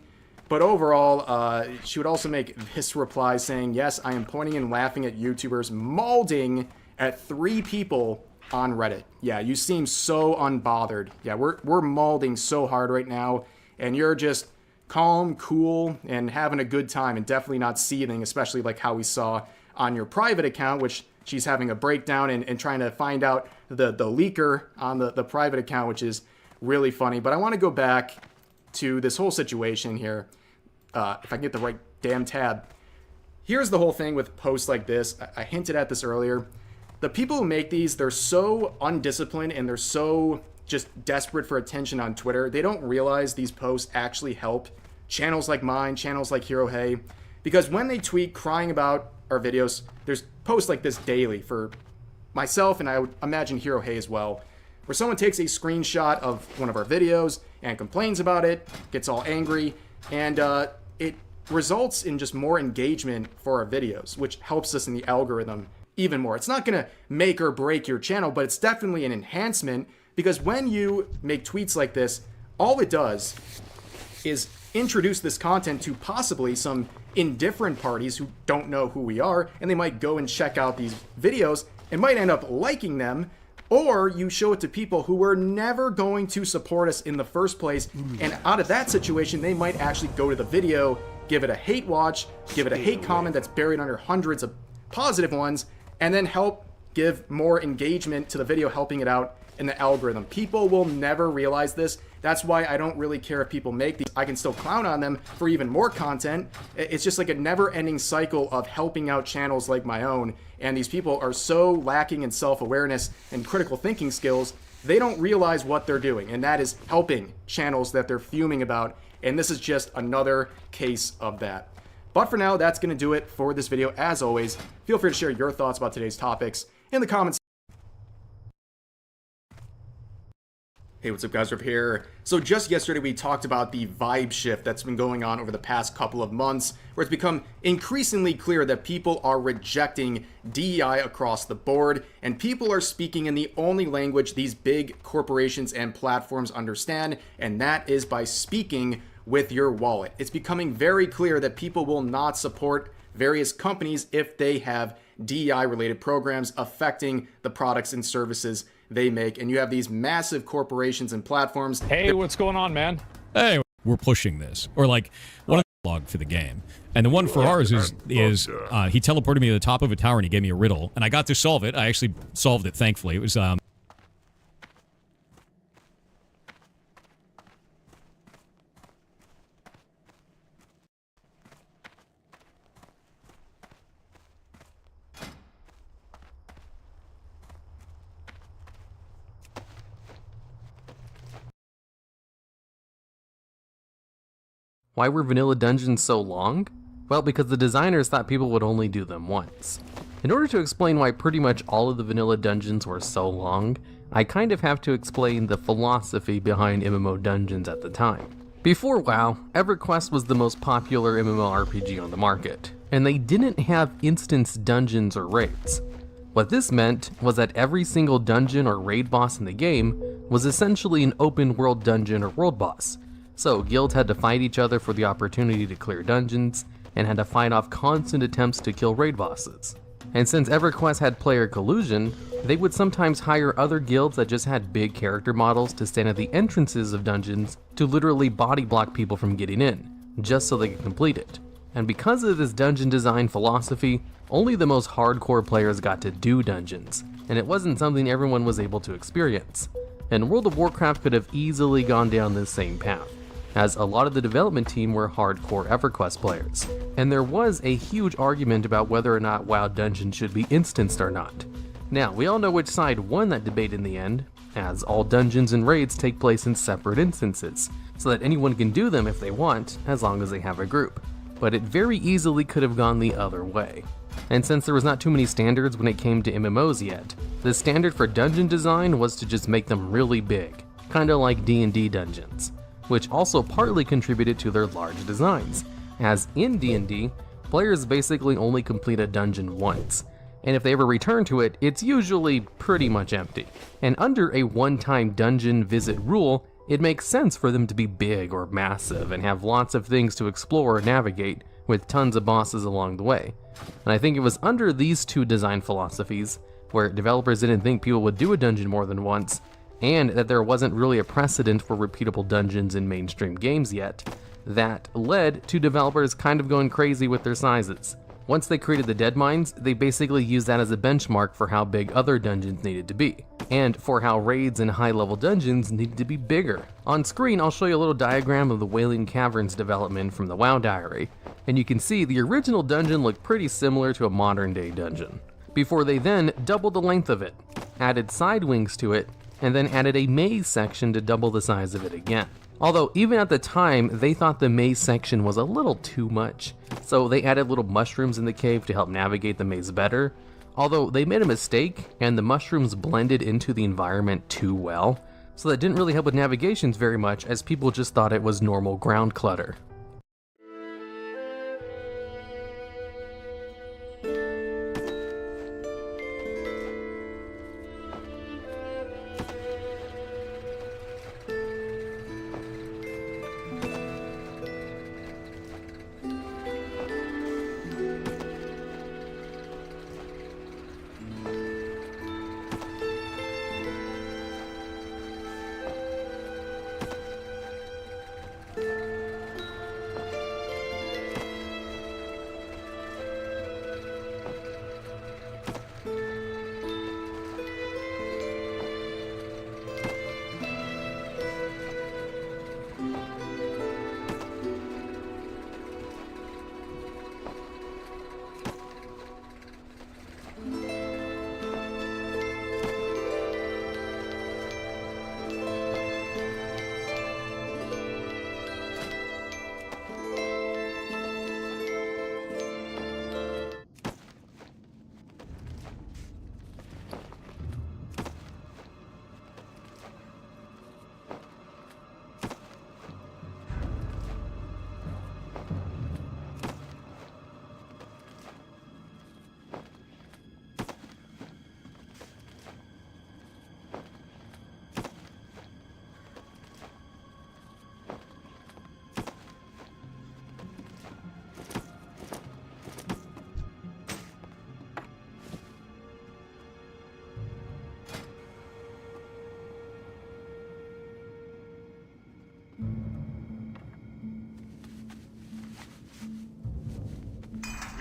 But overall, she would also make this reply saying, yes, I am pointing and laughing at YouTubers mauling at 3 people on Reddit. Yeah, you seem so unbothered. Yeah, we're mauling so hard right now, and you're just calm, cool, and having a good time, and definitely not seething, especially like how we saw on your private account, which she's having a breakdown and trying to find out the leaker on the private account, which is really funny. But I want to go back to this whole situation here. If I can get the right damn tab. Here's the whole thing with posts like this. I hinted at this earlier. The people who make these, they're so undisciplined and they're so just desperate for attention on Twitter. They don't realize these posts actually help channels like mine, channels like HeroHey, because when they tweet crying about our videos, there's posts like this daily for myself, and I would imagine HeroHey as well, where someone takes a screenshot of one of our videos and complains about it, gets all angry, and it results in just more engagement for our videos, which helps us in the algorithm even more. It's not going to make or break your channel, but it's definitely an enhancement, because when you make tweets like this, all it does is introduce this content to possibly some indifferent parties who don't know who we are, and they might go and check out these videos and might end up liking them, or you show it to people who were never going to support us in the first place, and out of that situation, they might actually go to the video, give it a hate watch, give it a hate comment that's buried under hundreds of positive ones, and then help give more engagement to the video, helping it out in the algorithm. People will never realize this. That's why I don't really care if people make these. I can still clown on them for even more content. It's just like a never-ending cycle of helping out channels like my own. And these people are so lacking in self-awareness and critical thinking skills, they don't realize what they're doing. And that is helping channels that they're fuming about. And this is just another case of that. But for now, that's going to do it for this video. As always, feel free to share your thoughts about today's topics in the comments. Hey, what's up guys, Rip here. So just yesterday we talked about the vibe shift that's been going on over the past couple of months, where it's become increasingly clear that people are rejecting DEI across the board, and people are speaking in the only language these big corporations and platforms understand, and that is by speaking with your wallet. It's becoming very clear that people will not support various companies if they have DEI related programs affecting the products and services they make, and you have these massive corporations and platforms. Hey, what's going on, man? Hey, we're pushing this, or like one of the log for the game, and the one for ours is he teleported me to the top of a tower and he gave me a riddle, and I got to solve it. I actually solved it, thankfully. It was Why were vanilla dungeons so long? Well, because the designers thought people would only do them once. In order to explain why pretty much all of the vanilla dungeons were so long, I kind of have to explain the philosophy behind MMO dungeons at the time. Before WoW, EverQuest was the most popular MMORPG on the market, and they didn't have instance dungeons or raids. What this meant was that every single dungeon or raid boss in the game was essentially an open world dungeon or world boss, So guilds had to fight each other for the opportunity to clear dungeons, and had to fight off constant attempts to kill raid bosses. And since EverQuest had player collusion, they would sometimes hire other guilds that just had big character models to stand at the entrances of dungeons to literally body block people from getting in, just so they could complete it. And because of this dungeon design philosophy, only the most hardcore players got to do dungeons, and it wasn't something everyone was able to experience. And World of Warcraft could have easily gone down this same path, as a lot of the development team were hardcore EverQuest players. And there was a huge argument about whether or not WoW Dungeons should be instanced or not. Now, we all know which side won that debate in the end, as all dungeons and raids take place in separate instances, so that anyone can do them if they want, as long as they have a group. But it very easily could have gone the other way. And since there was not too many standards when it came to MMOs yet, the standard for dungeon design was to just make them really big, kinda like D&D dungeons, which also partly contributed to their large designs, as in D&D, players basically only complete a dungeon once, and if they ever return to it, it's usually pretty much empty. And under a one-time dungeon visit rule, it makes sense for them to be big or massive and have lots of things to explore or navigate, with tons of bosses along the way. And I think it was under these two design philosophies, where developers didn't think people would do a dungeon more than once, and that there wasn't really a precedent for repeatable dungeons in mainstream games yet, that led to developers kind of going crazy with their sizes. Once they created the Deadmines, they basically used that as a benchmark for how big other dungeons needed to be, and for how raids and high-level dungeons needed to be bigger. On screen, I'll show you a little diagram of the Wailing Caverns development from the WoW Diary, and you can see the original dungeon looked pretty similar to a modern-day dungeon, before they then doubled the length of it, added side wings to it, and then added a maze section to double the size of it again. Although even at the time, they thought the maze section was a little too much, so they added little mushrooms in the cave to help navigate the maze better. Although they made a mistake, and the mushrooms blended into the environment too well, so that didn't really help with navigations very much, as people just thought it was normal ground clutter.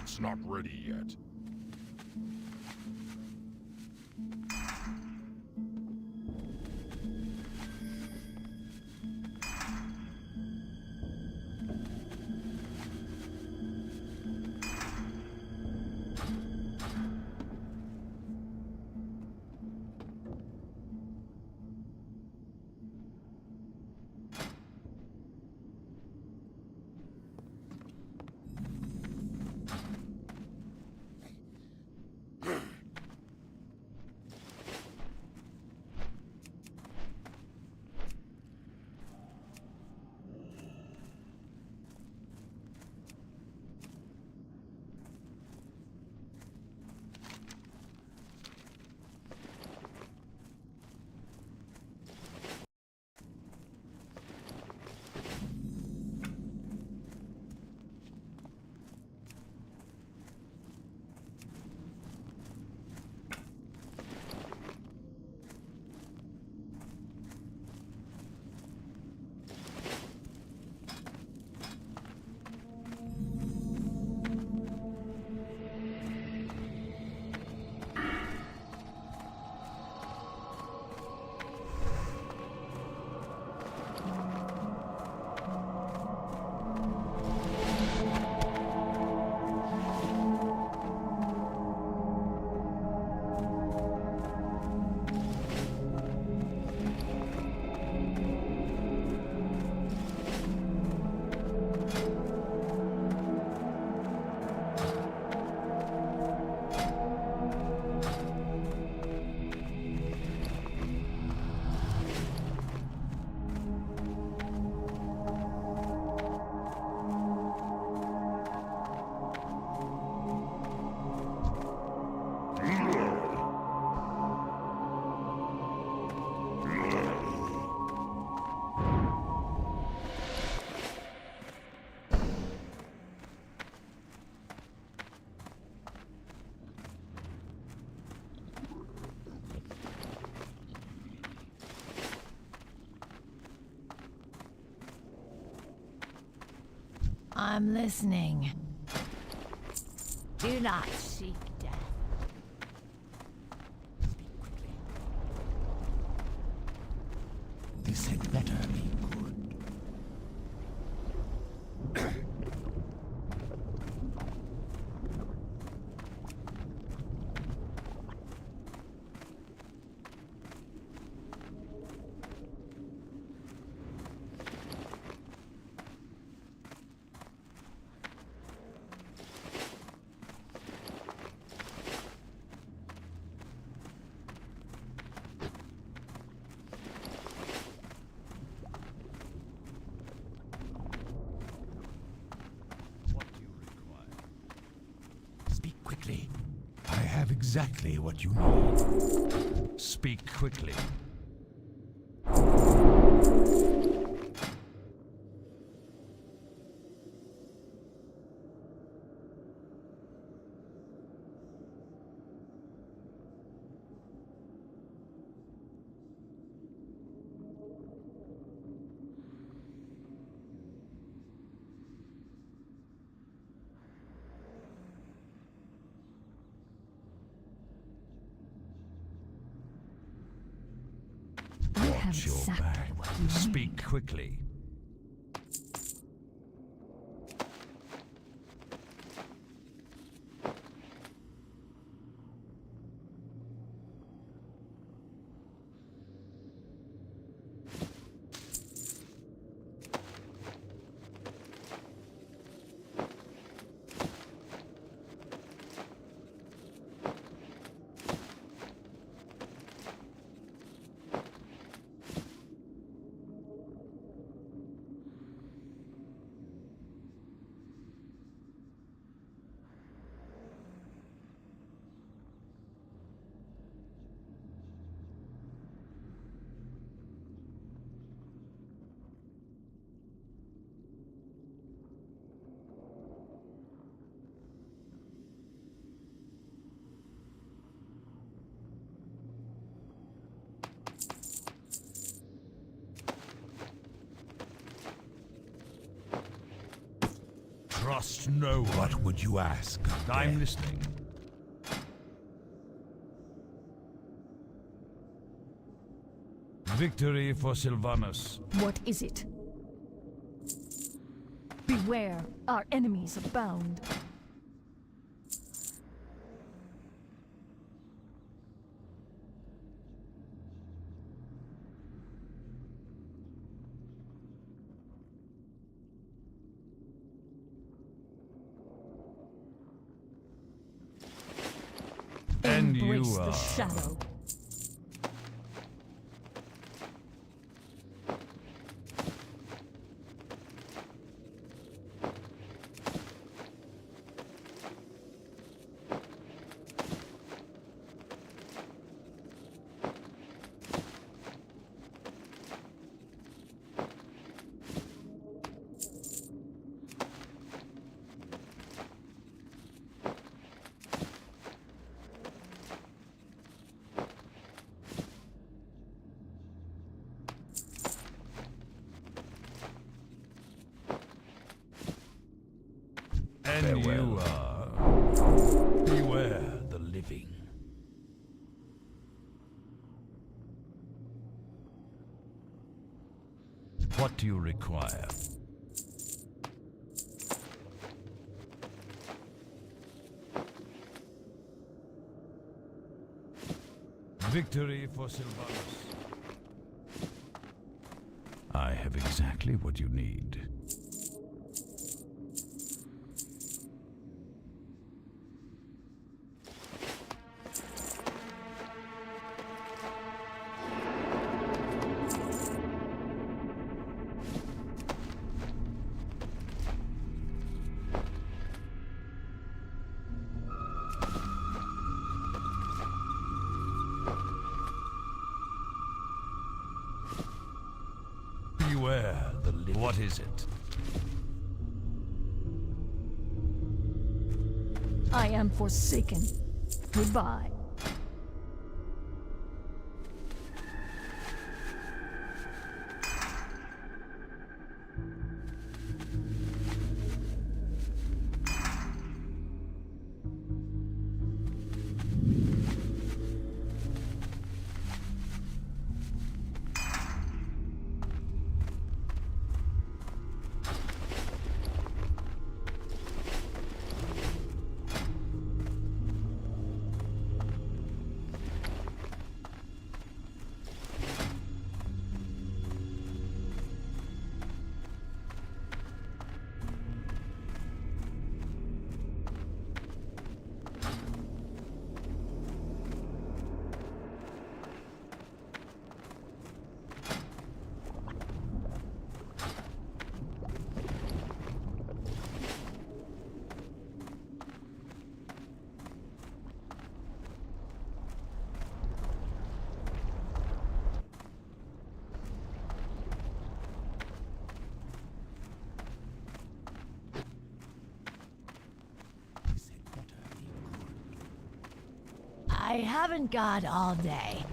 It's not ready yet. I'm listening. Do not seek death. This had better be good. Speak quickly. I have exactly what you need. Speak quickly. Watch your back. Speak quickly. Trust no one. What would you ask? I'm listening. Victory for Sylvanus. What is it? Beware, our enemies abound. And Embrace you the are. shadow. And Farewell. you are. Beware the living. What do you require? Victory for Sylvanus. I have exactly what you need. Beware the living. What is it? I am forsaken. Goodbye. I haven't got all day.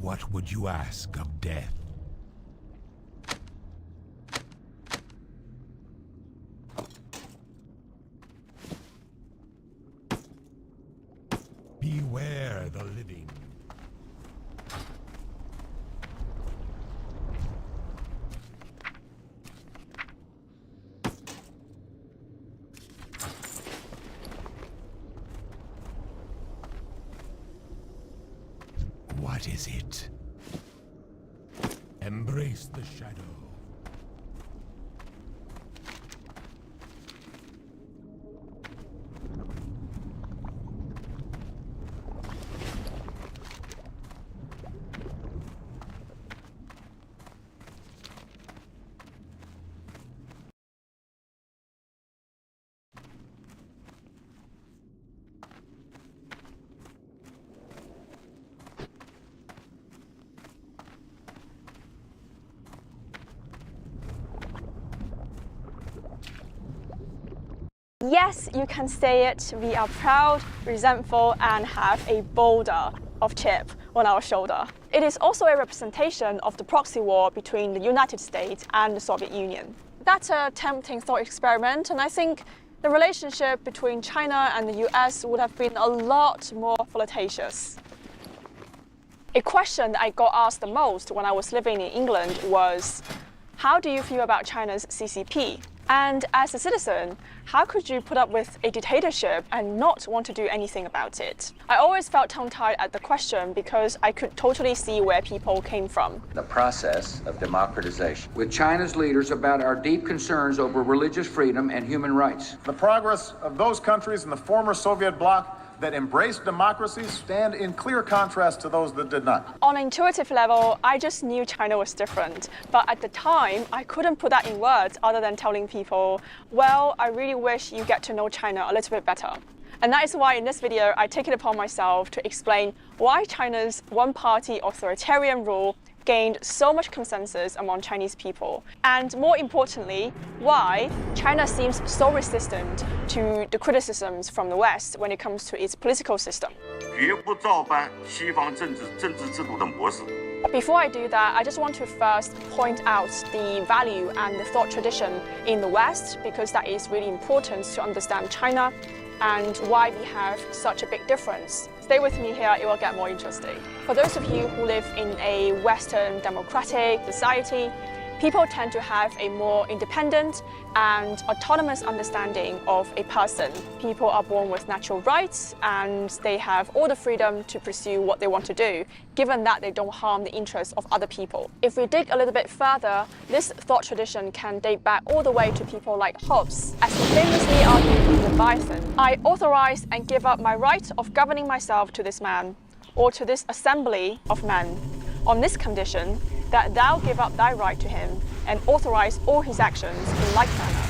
What would you ask of death? Beware the living. What is it? Embrace the shadow. Yes, you can say it. We are proud, resentful, and have a boulder of chip on our shoulder. It is also a representation of the proxy war between the United States and the Soviet Union. That's a tempting thought experiment, and I think the relationship between China and the US would have been a lot more flirtatious. A question that I got asked the most when I was living in England was, how do you feel about China's CCP? And as a citizen, how could you put up with a dictatorship and not want to do anything about it? I always felt tongue-tied at the question because I could totally see where people came from. The process of democratization. With China's leaders about our deep concerns over religious freedom and human rights. The progress of those countries in the former Soviet bloc that embraced democracy stand in clear contrast to those that did not. On an intuitive level, I just knew China was different. But at the time, I couldn't put that in words other than telling people, well, I really wish you get to know China a little bit better. And that is why in this video, I take it upon myself to explain why China's one-party authoritarian rule gained so much consensus among Chinese people. And more importantly, why China seems so resistant to the criticisms from the West when it comes to its political system. Before I do that, I just want to first point out the value and the thought tradition in the West, because that is really important to understand China and why we have such a big difference. Stay with me here, it will get more interesting. For those of you who live in a Western democratic society, people tend to have a more independent and autonomous understanding of a person. People are born with natural rights and they have all the freedom to pursue what they want to do, given that they don't harm the interests of other people. If we dig a little bit further, this thought tradition can date back all the way to people like Hobbes. As he famously argued in Leviathan, I authorize and give up my right of governing myself to this man, or to this assembly of men, on this condition, that thou give up thy right to him and authorize all his actions in like manner.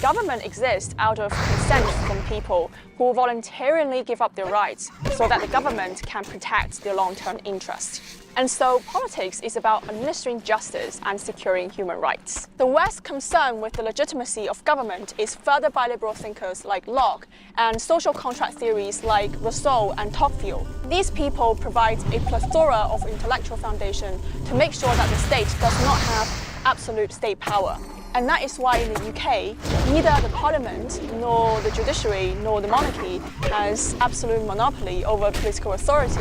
Government exists out of consent from people who voluntarily give up their rights so that the government can protect their long-term interests. And so politics is about administering justice and securing human rights. The West's concern with the legitimacy of government is furthered by liberal thinkers like Locke and social contract theories like Rousseau and Tocqueville. These people provide a plethora of intellectual foundation to make sure that the state does not have absolute state power. And that is why in the UK, neither the parliament, nor the judiciary, nor the monarchy has absolute monopoly over political authority.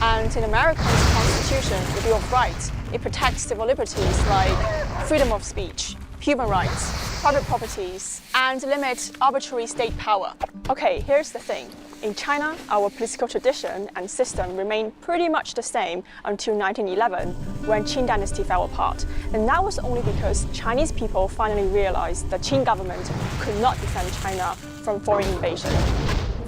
And in America's Constitution, the Bill of Rights, it protects civil liberties like freedom of speech, human rights, private properties, and limits arbitrary state power. Okay, here's the thing. In China, our political tradition and system remained pretty much the same until 1911, when Qing dynasty fell apart. And that was only because Chinese people finally realized the Qing government could not defend China from foreign invasion.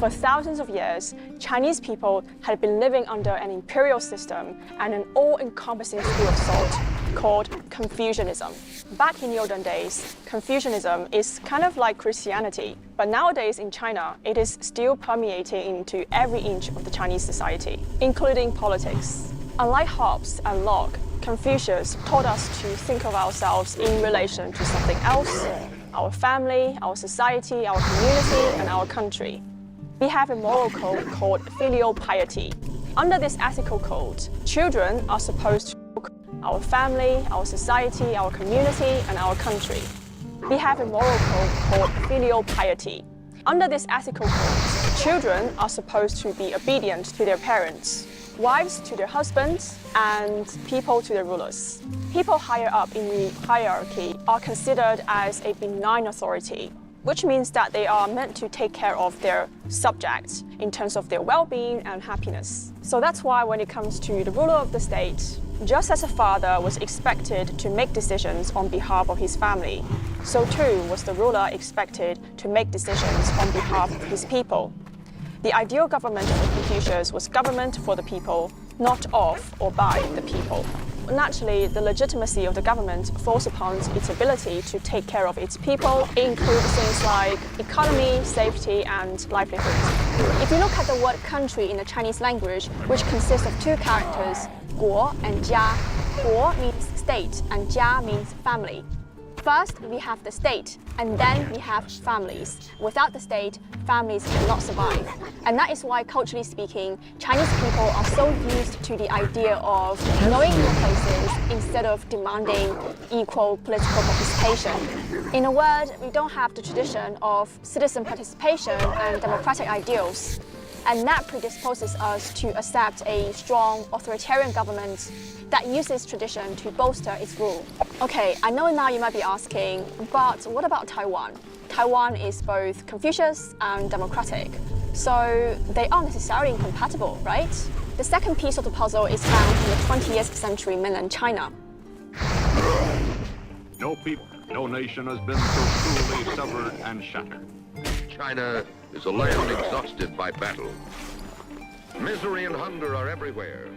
For thousands of years, Chinese people had been living under an imperial system and an all-encompassing school of thought called Confucianism. Back in the olden days, Confucianism is kind of like Christianity, but nowadays in China, it is still permeating into every inch of the Chinese society, including politics. Unlike Hobbes and Locke, Confucius taught us to think of ourselves in relation to something else, our family, our society, our community, and our country. We have a moral code called filial piety. Under this ethical code, children are supposed to our family, our society, our community, and our country. We have a moral code called filial piety. Under this ethical code, children are supposed to be obedient to their parents, wives to their husbands, and people to their rulers. People higher up in the hierarchy are considered as a benign authority, which means that they are meant to take care of their subjects in terms of their well-being and happiness. So that's why when it comes to the ruler of the state, just as a father was expected to make decisions on behalf of his family, so too was the ruler expected to make decisions on behalf of his people. The ideal government of Confucius was government for the people, not of or by the people. Naturally, the legitimacy of the government falls upon its ability to take care of its people. It includes things like economy, safety, and livelihood. If you look at the word country in the Chinese language, which consists of two characters, 国 and 家. 国 means state and 家 means family. First, we have the state, and then we have families. Without the state, families cannot survive. And that is why, culturally speaking, Chinese people are so used to the idea of knowing their places instead of demanding equal political participation. In a word, we don't have the tradition of citizen participation and democratic ideals. And that predisposes us to accept a strong authoritarian government that uses tradition to bolster its rule. Okay, I know now you might be asking, but what about Taiwan? Taiwan is both Confucius and democratic, so they aren't necessarily incompatible, right? The second piece of the puzzle is found in the 20th century mainland China. No people, no nation has been so cruelly severed and shattered. China is a land exhausted by battle. Misery and hunger are everywhere.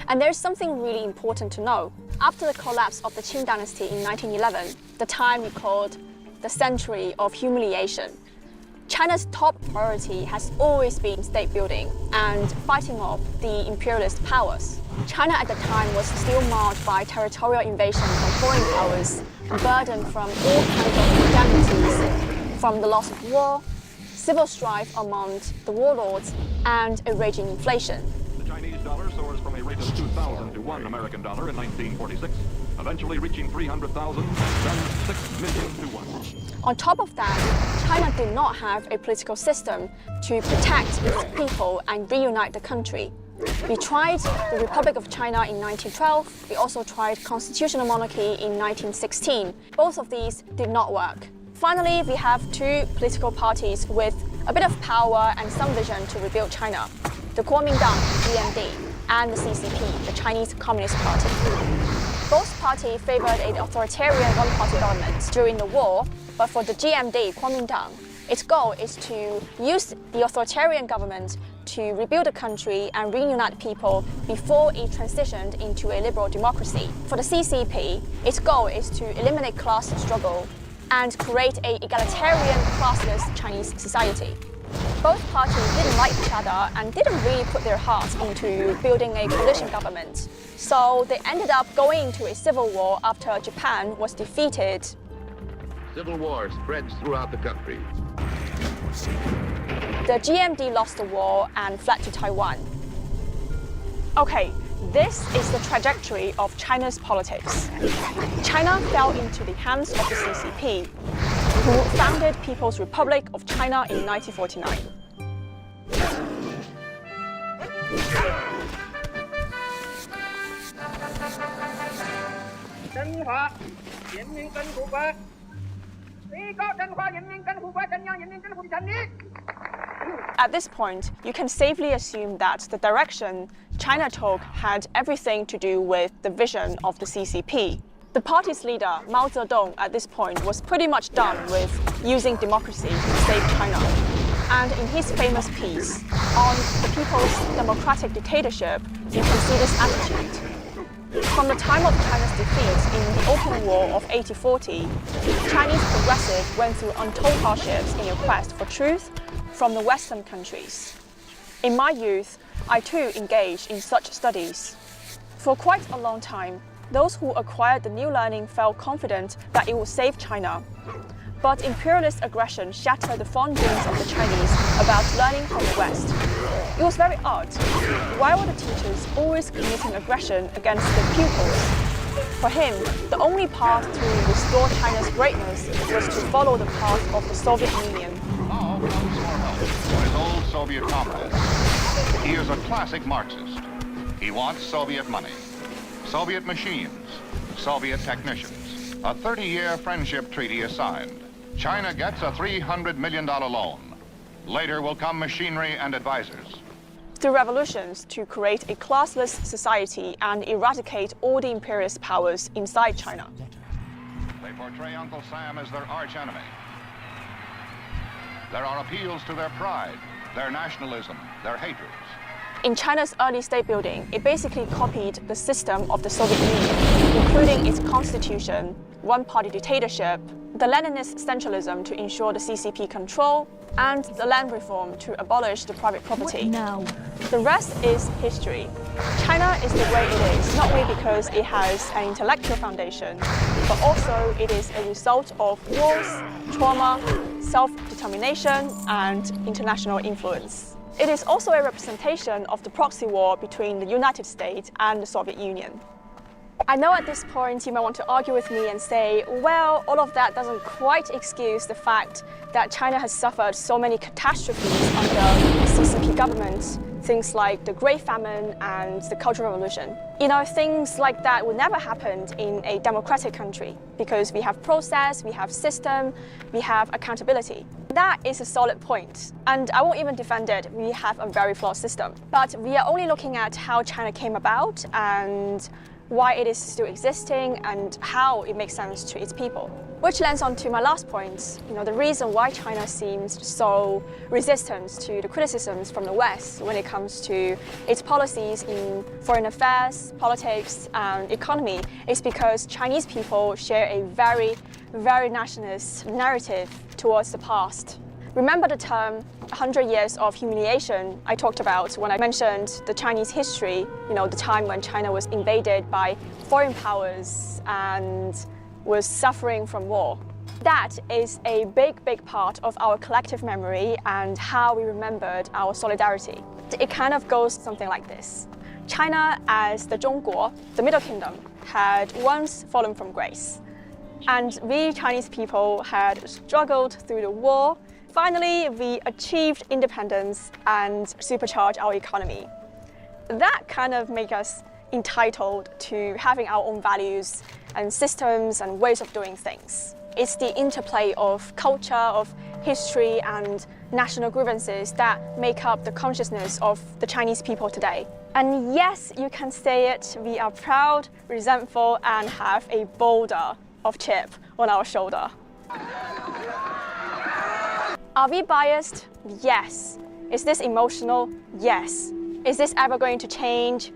And there's something really important to know. After the collapse of the Qing dynasty in 1911, the time we called the century of humiliation, China's top priority has always been state building and fighting off the imperialist powers. China at the time was still marred by territorial invasion from foreign powers, burdened from all kinds of indemnities, from the loss of war, civil strife among the warlords, and a raging inflation. The Chinese dollar soars from a rate of 2,000 to 1 American dollar in 1946, eventually reaching 300,000, then 6 million to 1. On top of that, China did not have a political system to protect its people and reunite the country. We tried the Republic of China in 1912. We also tried constitutional monarchy in 1916. Both of these did not work. Finally, we have two political parties with a bit of power and some vision to rebuild China: the Kuomintang, GMD, and the CCP, the Chinese Communist Party. Both parties favored an authoritarian one-party government during the war, but for the GMD, Kuomintang, its goal is to use the authoritarian government to rebuild the country and reunite people before it transitioned into a liberal democracy. For the CCP, its goal is to eliminate class struggle and create an egalitarian, classless Chinese society. Both parties didn't like each other and didn't really put their hearts into building a coalition government. So they ended up going into a civil war after Japan was defeated. Civil war spreads throughout the country. The GMD lost the war and fled to Taiwan. Okay, this is the trajectory of China's politics. China fell into the hands of the CCP, who founded People's Republic of China in 1949. At this point, you can safely assume that the direction China took had everything to do with the vision of the CCP. The party's leader, Mao Zedong, at this point was pretty much done with using democracy to save China. And in his famous piece on the People's Democratic Dictatorship, you can see this attitude. From the time of China's defeat in the Opium War of 1840, Chinese progressives went through untold hardships in their quest for truth from the Western countries. In my youth, I too engaged in such studies. For quite a long time, those who acquired the new learning felt confident that it would save China. But imperialist aggression shattered the fond dreams of the Chinese about learning from the West. It was very odd. Why were the teachers always committing aggression against the pupils? For him, the only path to restore China's greatness was to follow the path of the Soviet Union. Now comes for help from his old Soviet comrades. He is a classic Marxist. He wants Soviet money, Soviet machines, Soviet technicians. A 30-year friendship treaty is signed. China gets a $300 million loan. Later will come machinery and advisors. Through revolutions to create a classless society and eradicate all the imperialist powers inside China. They portray Uncle Sam as their arch-enemy. There are appeals to their pride, their nationalism, their hatreds. In China's early state building, it basically copied the system of the Soviet Union, including its constitution, one-party dictatorship, the Leninist centralism to ensure the CCP control, and the land reform to abolish the private property. No. The rest is history. China is the way it is, not only because it has an intellectual foundation, but also it is a result of wars, trauma, self-determination, and international influence. It is also a representation of the proxy war between the United States and the Soviet Union. I know at this point you might want to argue with me and say, well, all of that doesn't quite excuse the fact that China has suffered so many catastrophes under the CCP government, things like the Great Famine and the Cultural Revolution. You know, things like that would never happen in a democratic country because we have process, we have system, we have accountability. That is a solid point, and I won't even defend it. We have a very flawed system. But we are only looking at how China came about and why it is still existing and how it makes sense to its people. Which lands on to my last point, the reason why China seems so resistant to the criticisms from the West when it comes to its policies in foreign affairs, politics, and economy is because Chinese people share a very, very nationalist narrative towards the past. Remember the term 100 years of humiliation I talked about when I mentioned the Chinese history, the time when China was invaded by foreign powers and was suffering from war. That is a big, big part of our collective memory and how we remembered our solidarity. It kind of goes something like this. China as the Zhongguo, the Middle Kingdom, had once fallen from grace. And we Chinese people had struggled through the war. Finally, we achieved independence and supercharged our economy. That kind of makes us entitled to having our own values and systems and ways of doing things. It's the interplay of culture, of history, and national grievances that make up the consciousness of the Chinese people today. And yes, you can say it, we are proud, resentful, and have a boulder of chip on our shoulder. Are we biased? Yes. Is this emotional? Yes. Is this ever going to change?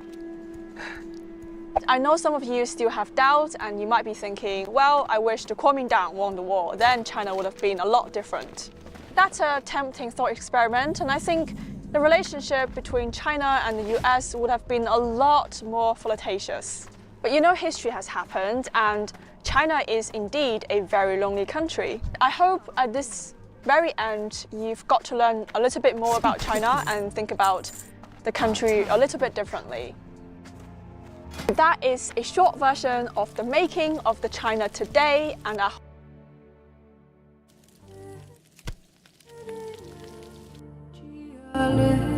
I know some of you still have doubts and you might be thinking, well, I wish the Kuomintang won the war, then China would have been a lot different. That's a tempting thought experiment, and I think the relationship between China and the US would have been a lot more flirtatious. But history has happened, and China is indeed a very lonely country. I hope at this very end, you've got to learn a little bit more about China and think about the country a little bit differently. That is a short version of the making of the China today, and I Father,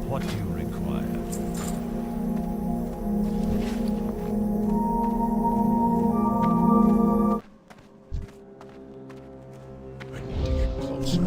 What do you require? I need to get closer.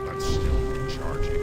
That's still charging.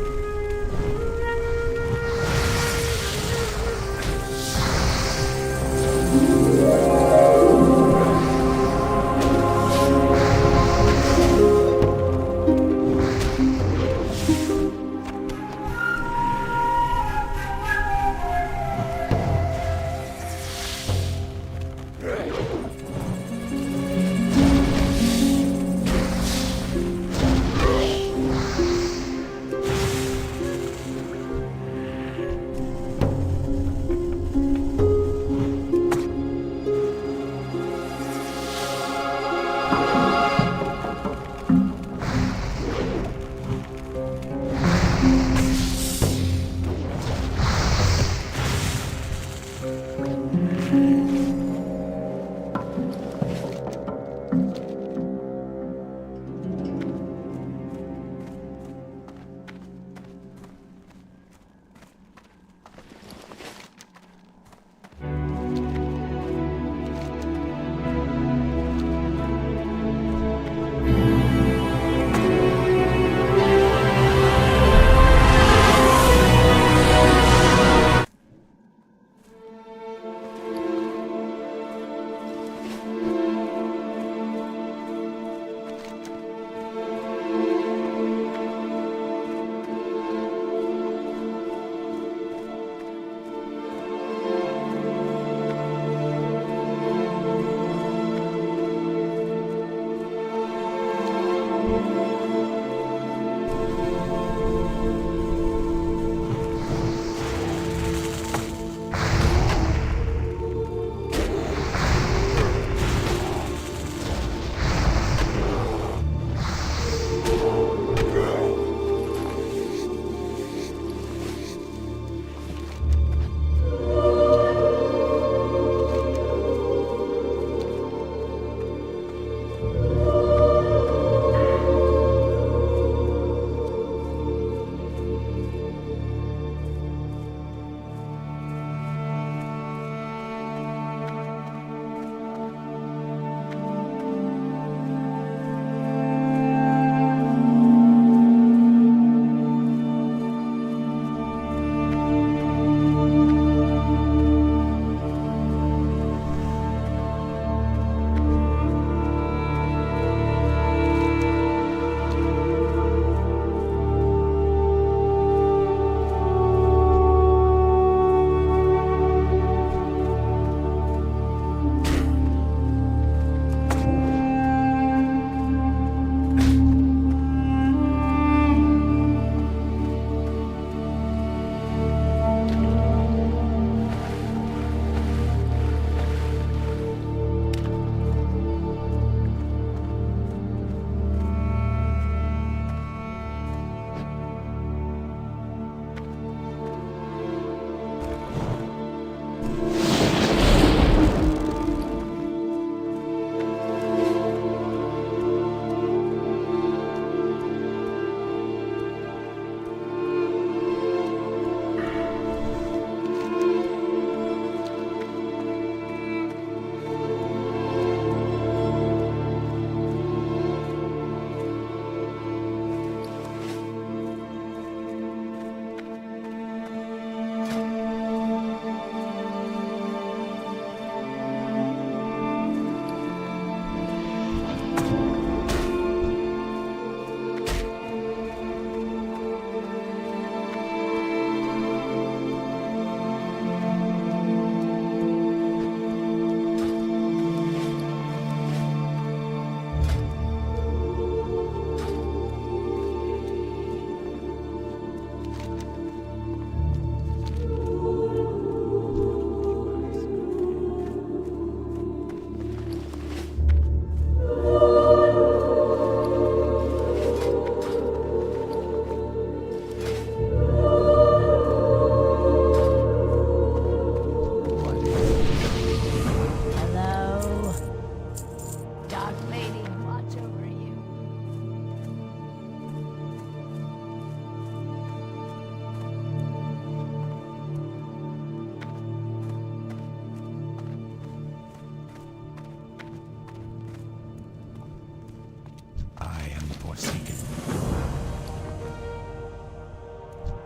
you are seeking?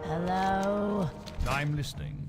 Hello? I'm listening.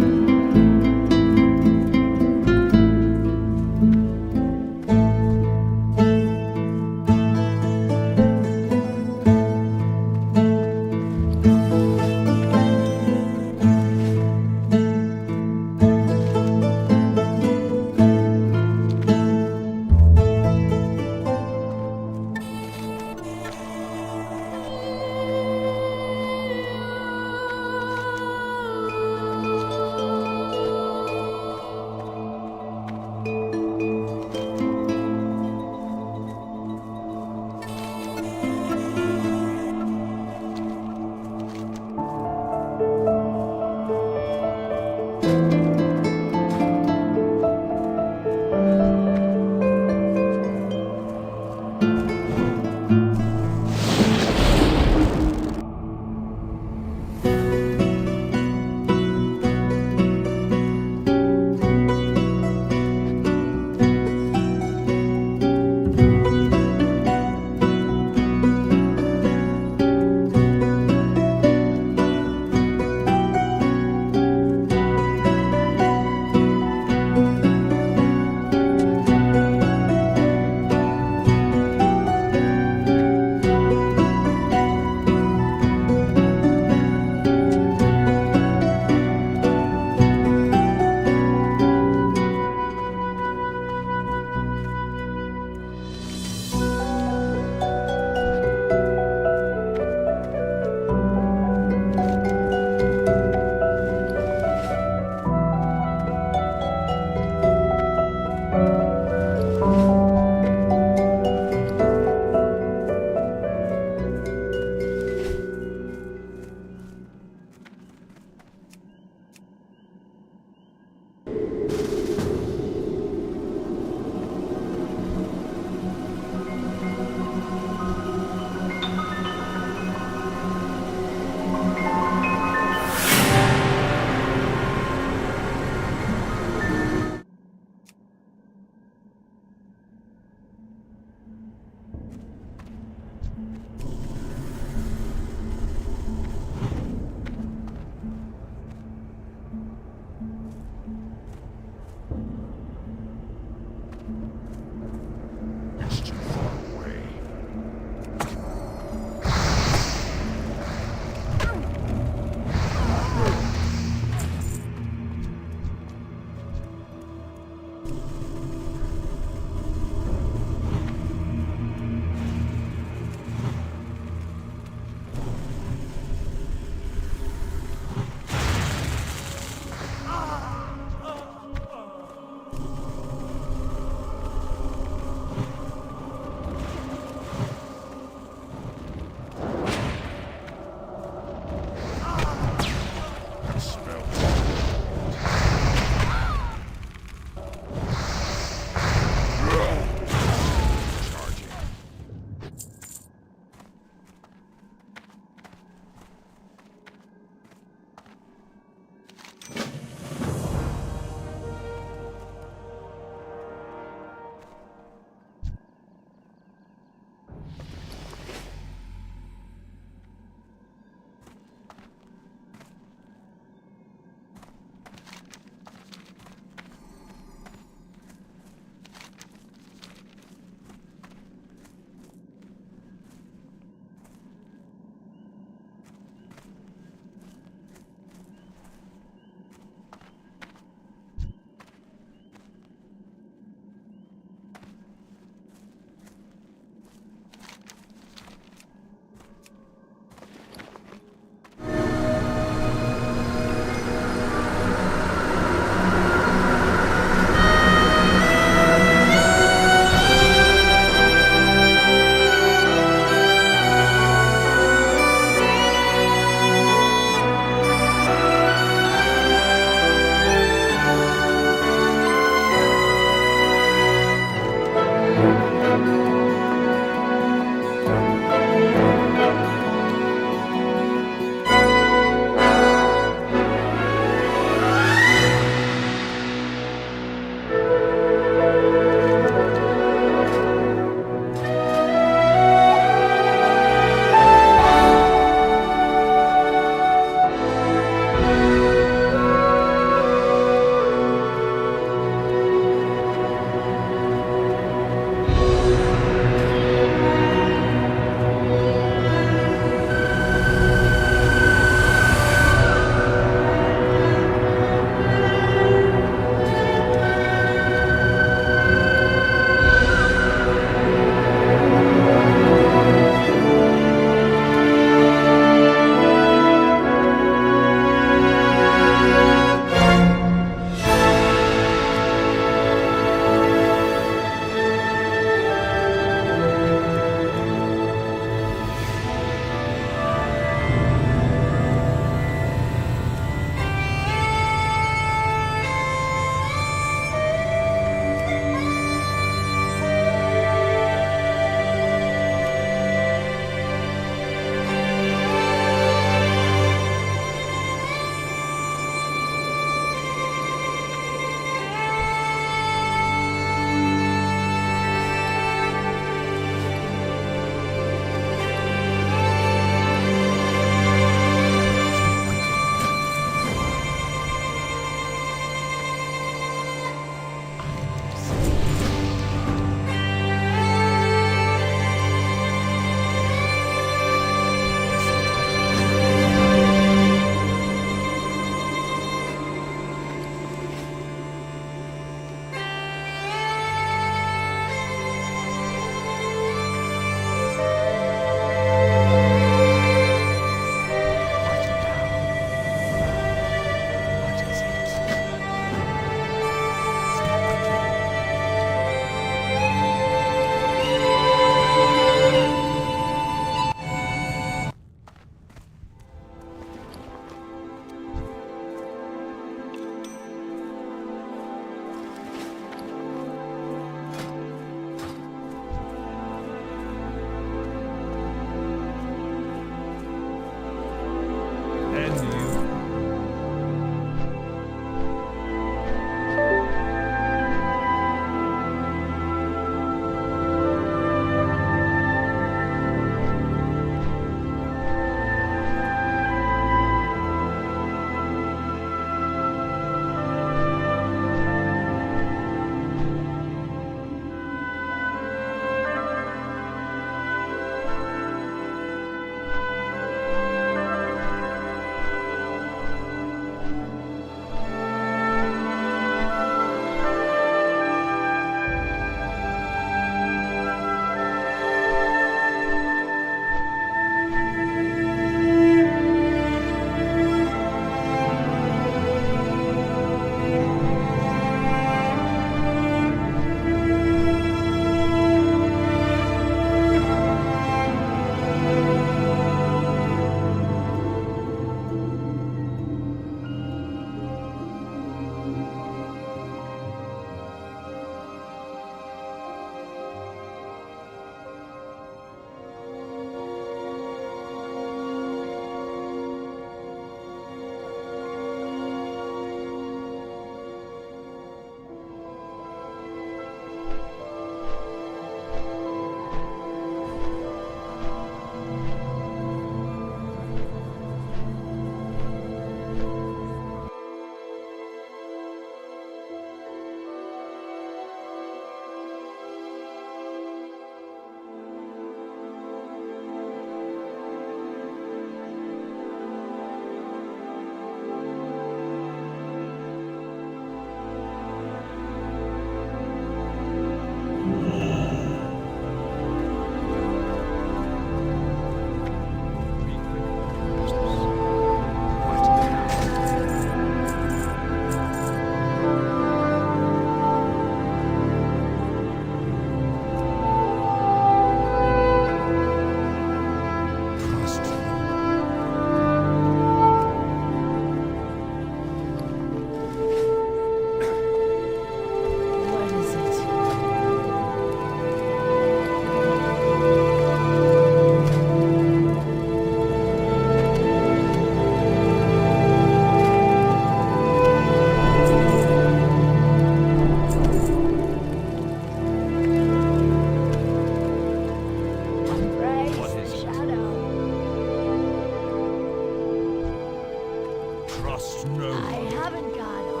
Trust no I one. haven't got all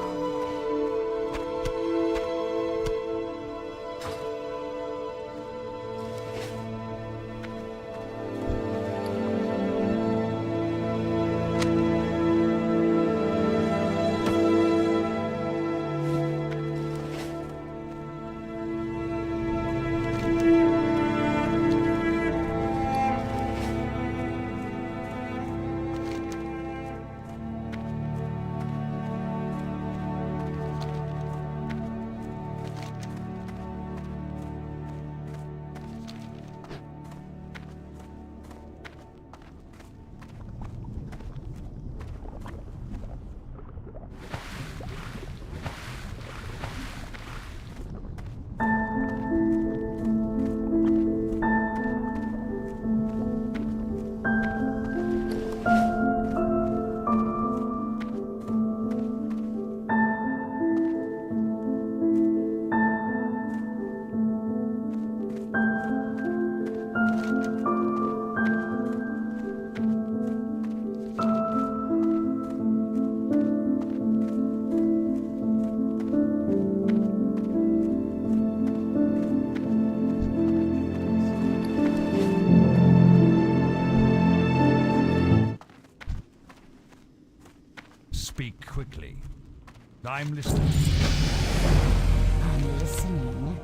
Speak quickly. I'm listening. I'm listening.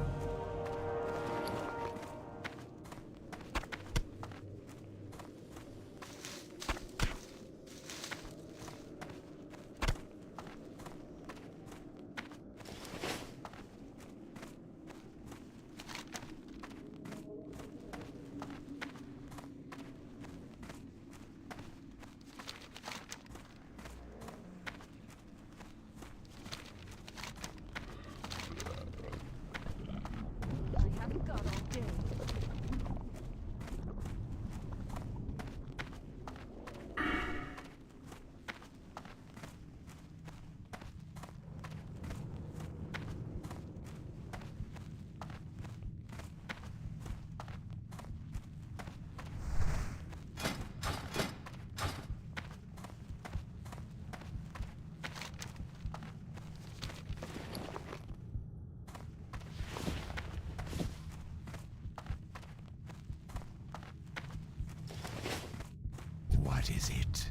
What is it?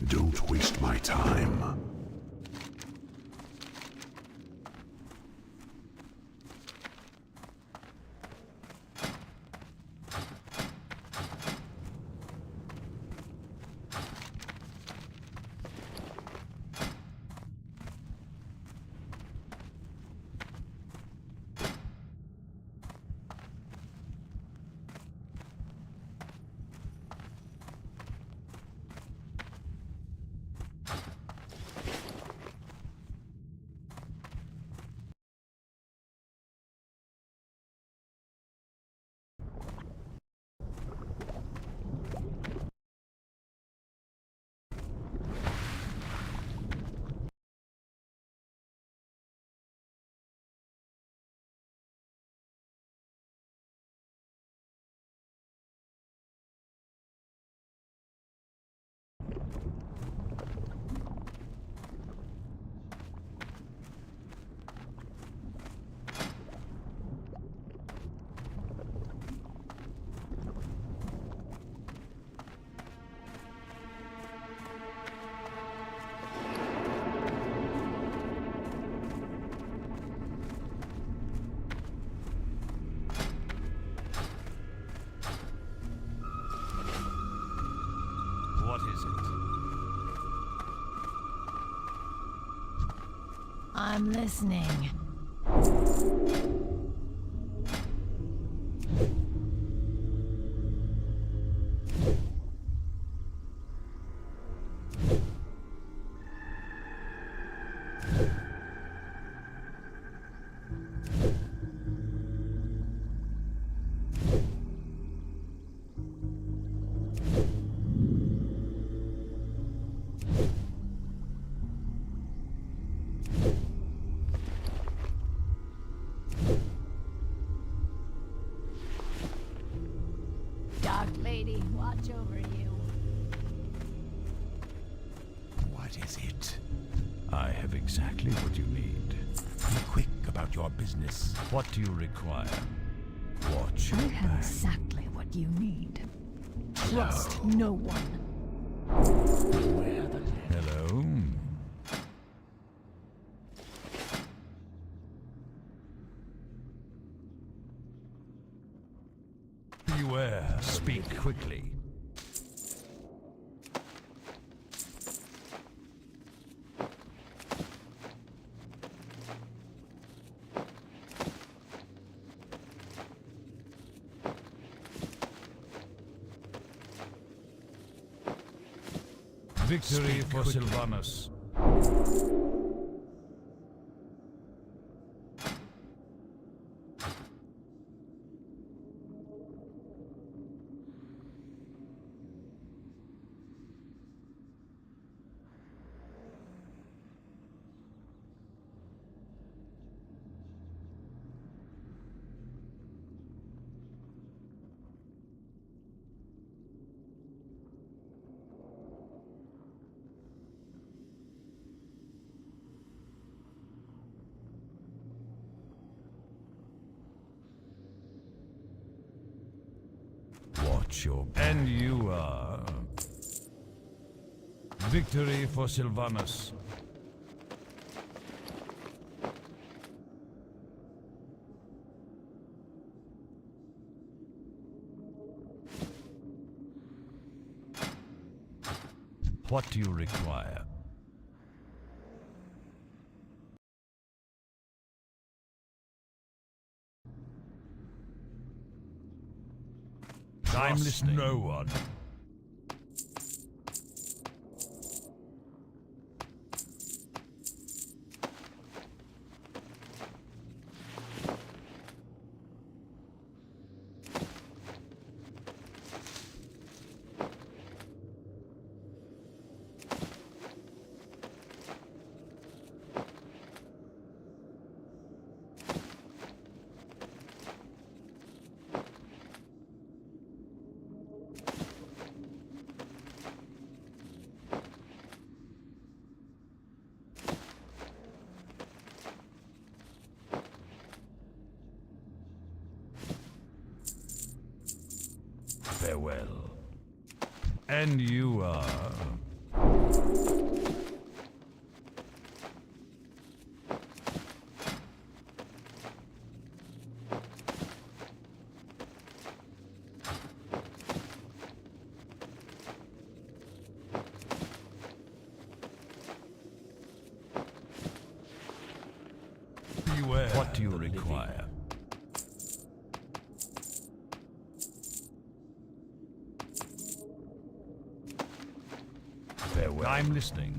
Don't waste my time. What is it? I'm listening. watch over you. What is it? I have exactly what you need. Be quick about your business. What do you require? Watch I your have back. exactly what you need. Trust no one. Hello? Beware. Speak quickly. Victory for Sylvanus. Watch your back. And you are... Victory for Sylvanus. What do you require? I'm listening. No one. Farewell. And you are... Beware. What do you require? Farewell. I'm listening.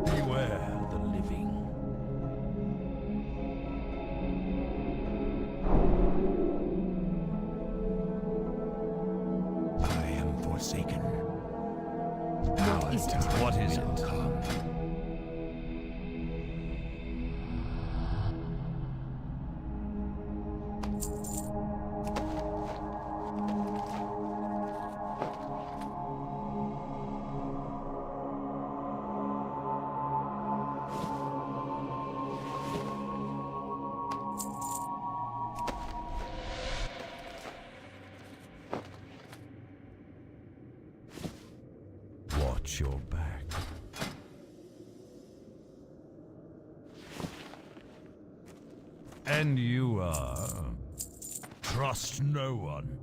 Beware the living. I am forsaken. What is it? What is it? Watch your back. And you are... Trust no one.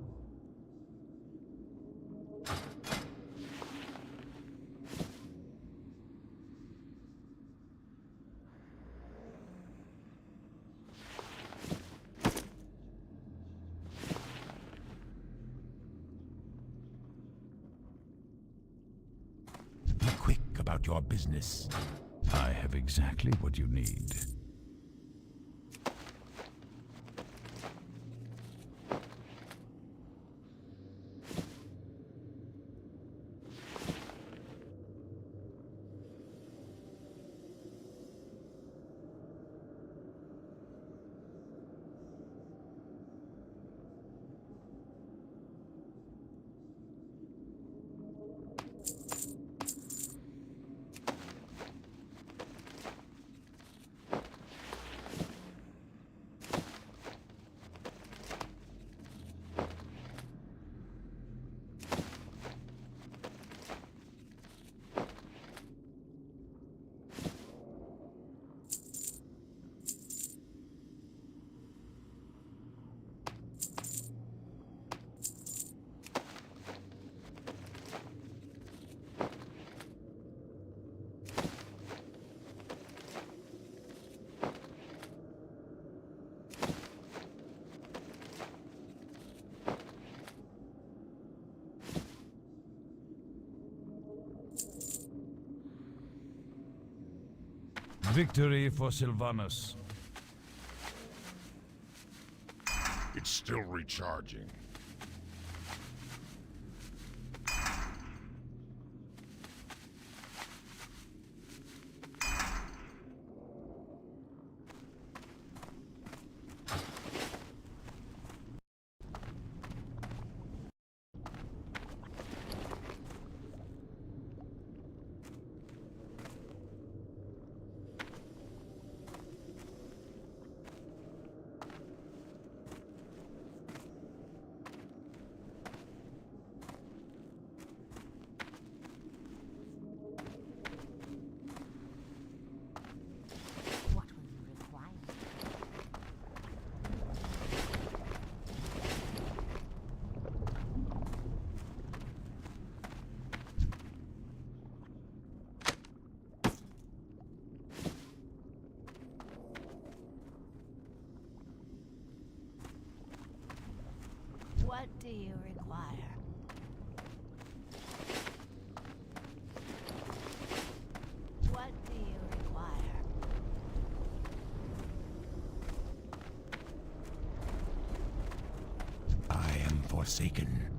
about your business. I have exactly what you need. Victory for Sylvanus. It's still recharging. What do you require? What do you require? I am forsaken.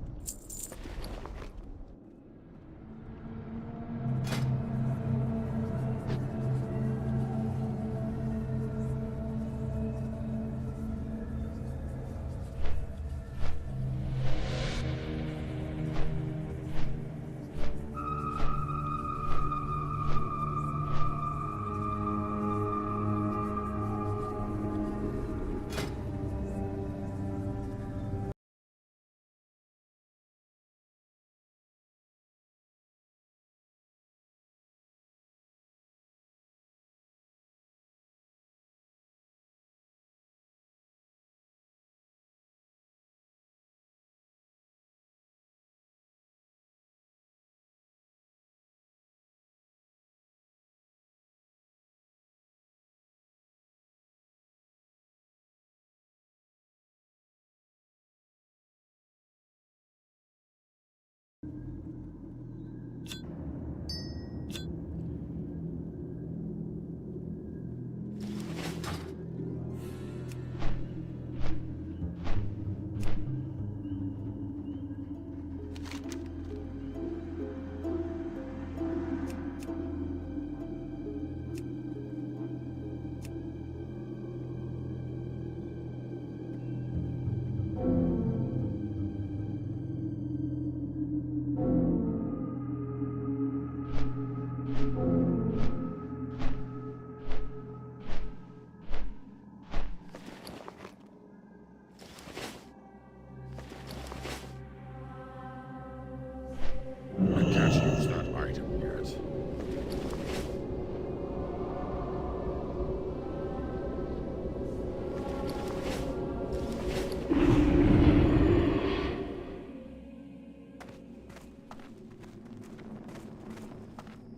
I can't use that item yet.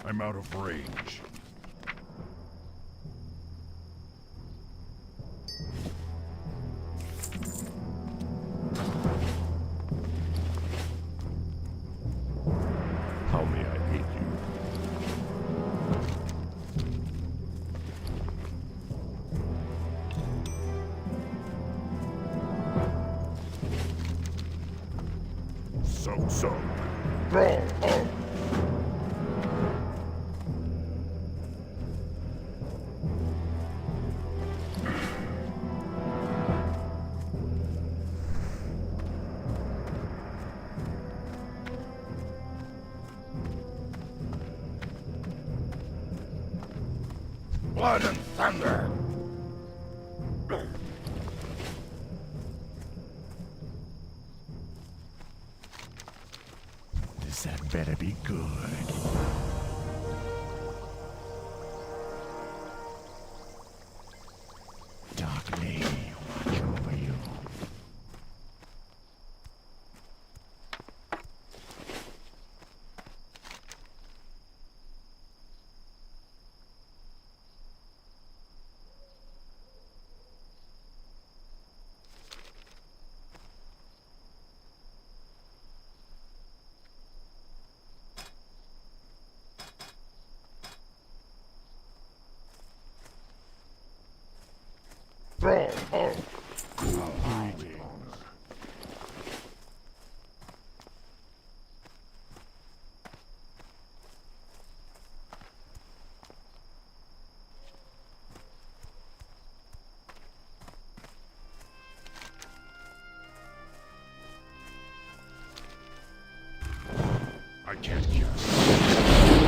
I'm out of range. How may I aid you? So, draw on. Blood and thunder! That better be good. Darkly watch over you. Draw on. I can't just.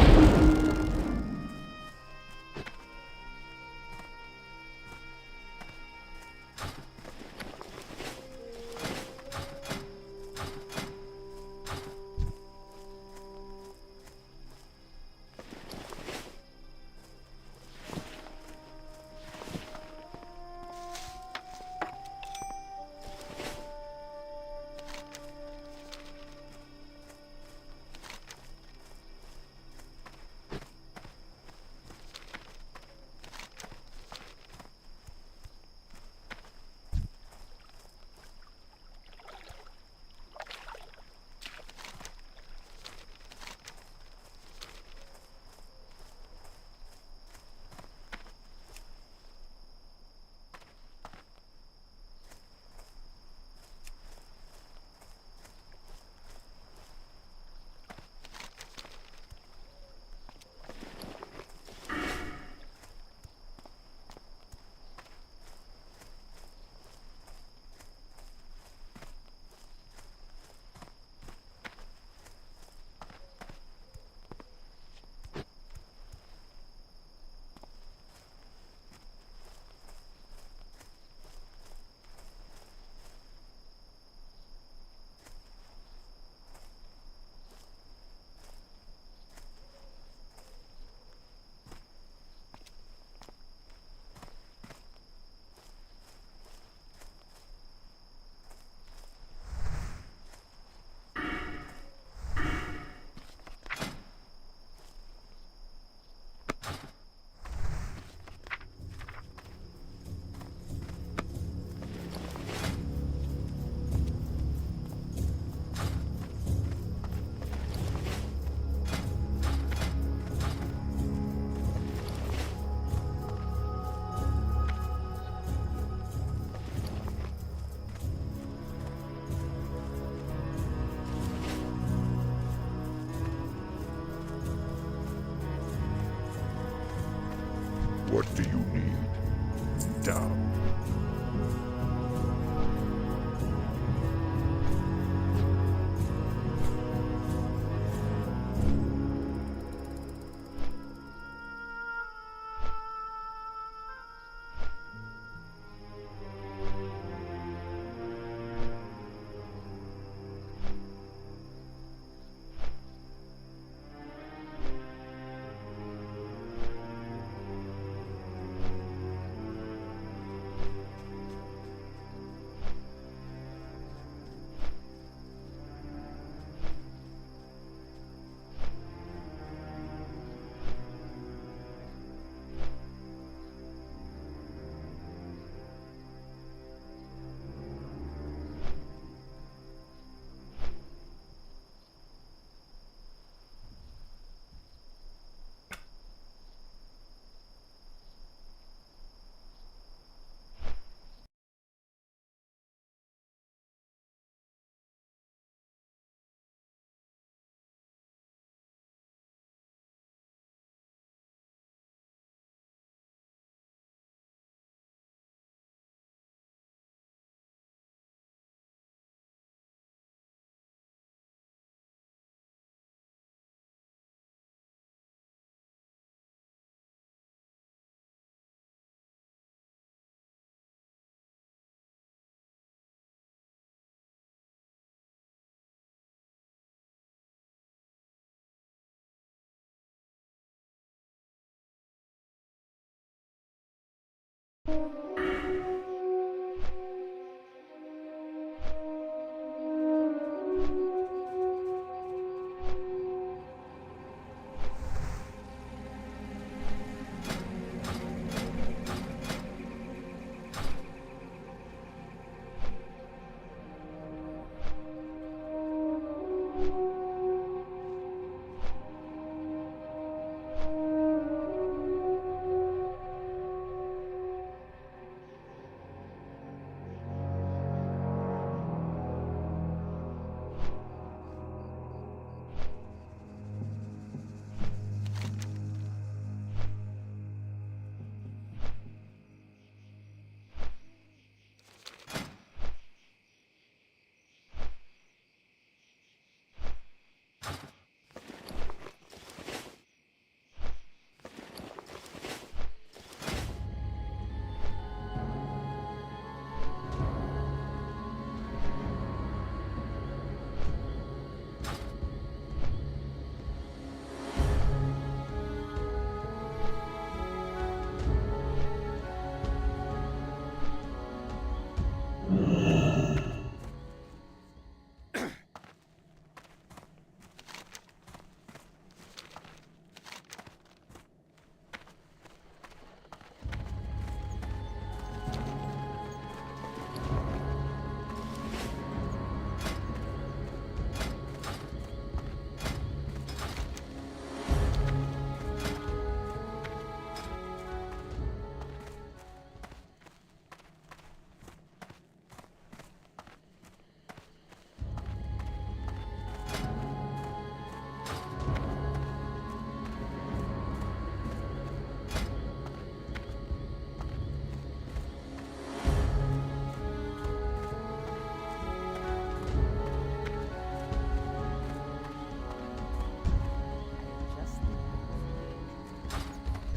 What do you need? Down.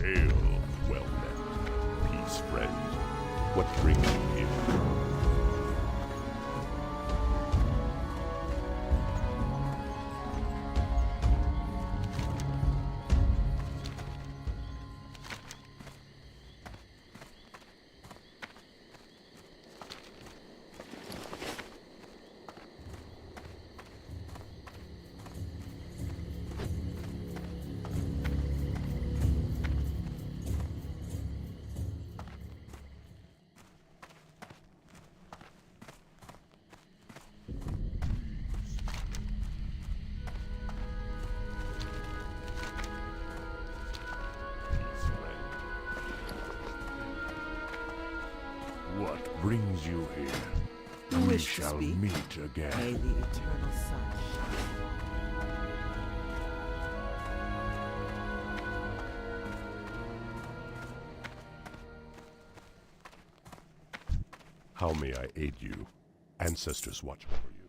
Hail, well met. Peace, friend. What brings you here? What brings you here? You We wish to shall speak? meet May again. the eternal sun shine. How may I aid you? Ancestors watch over you.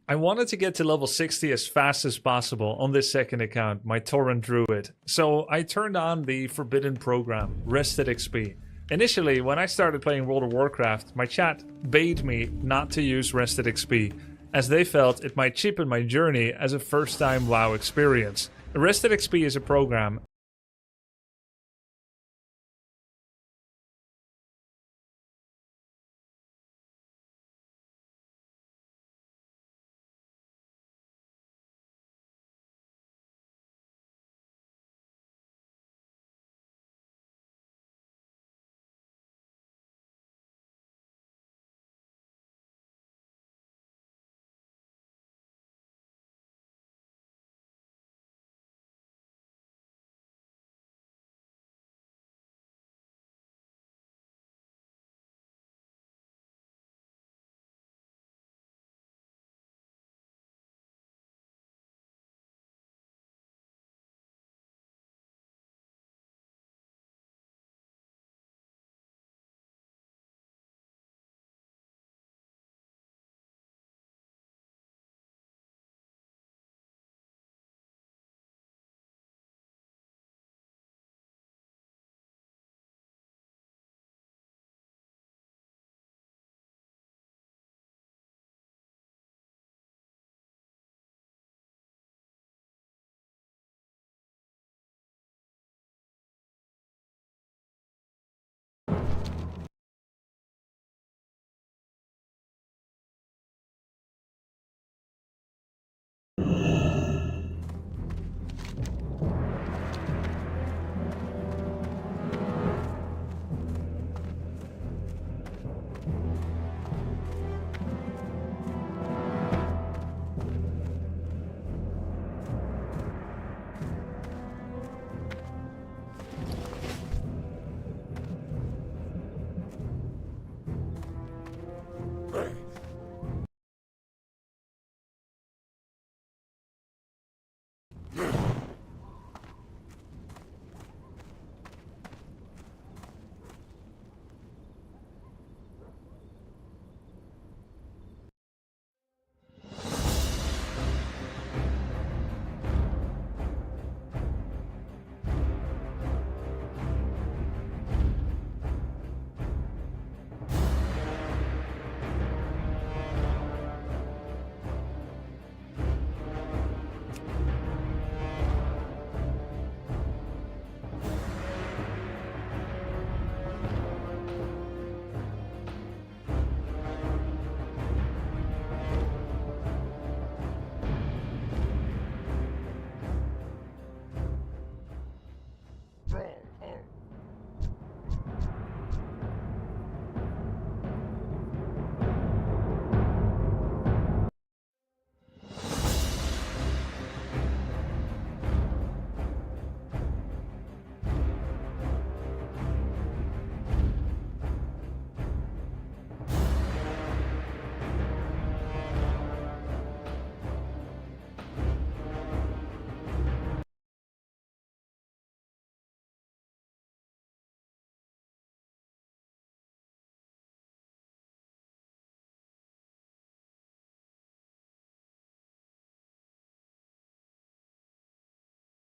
I wanted to get to level 60 as fast as possible on this second account, my Torrent Druid, so I turned on the forbidden program, Rested XP. Initially, when I started playing World of Warcraft, my chat bade me not to use Rested XP, as they felt it might cheapen my journey as a first-time WoW experience. Rested XP is a program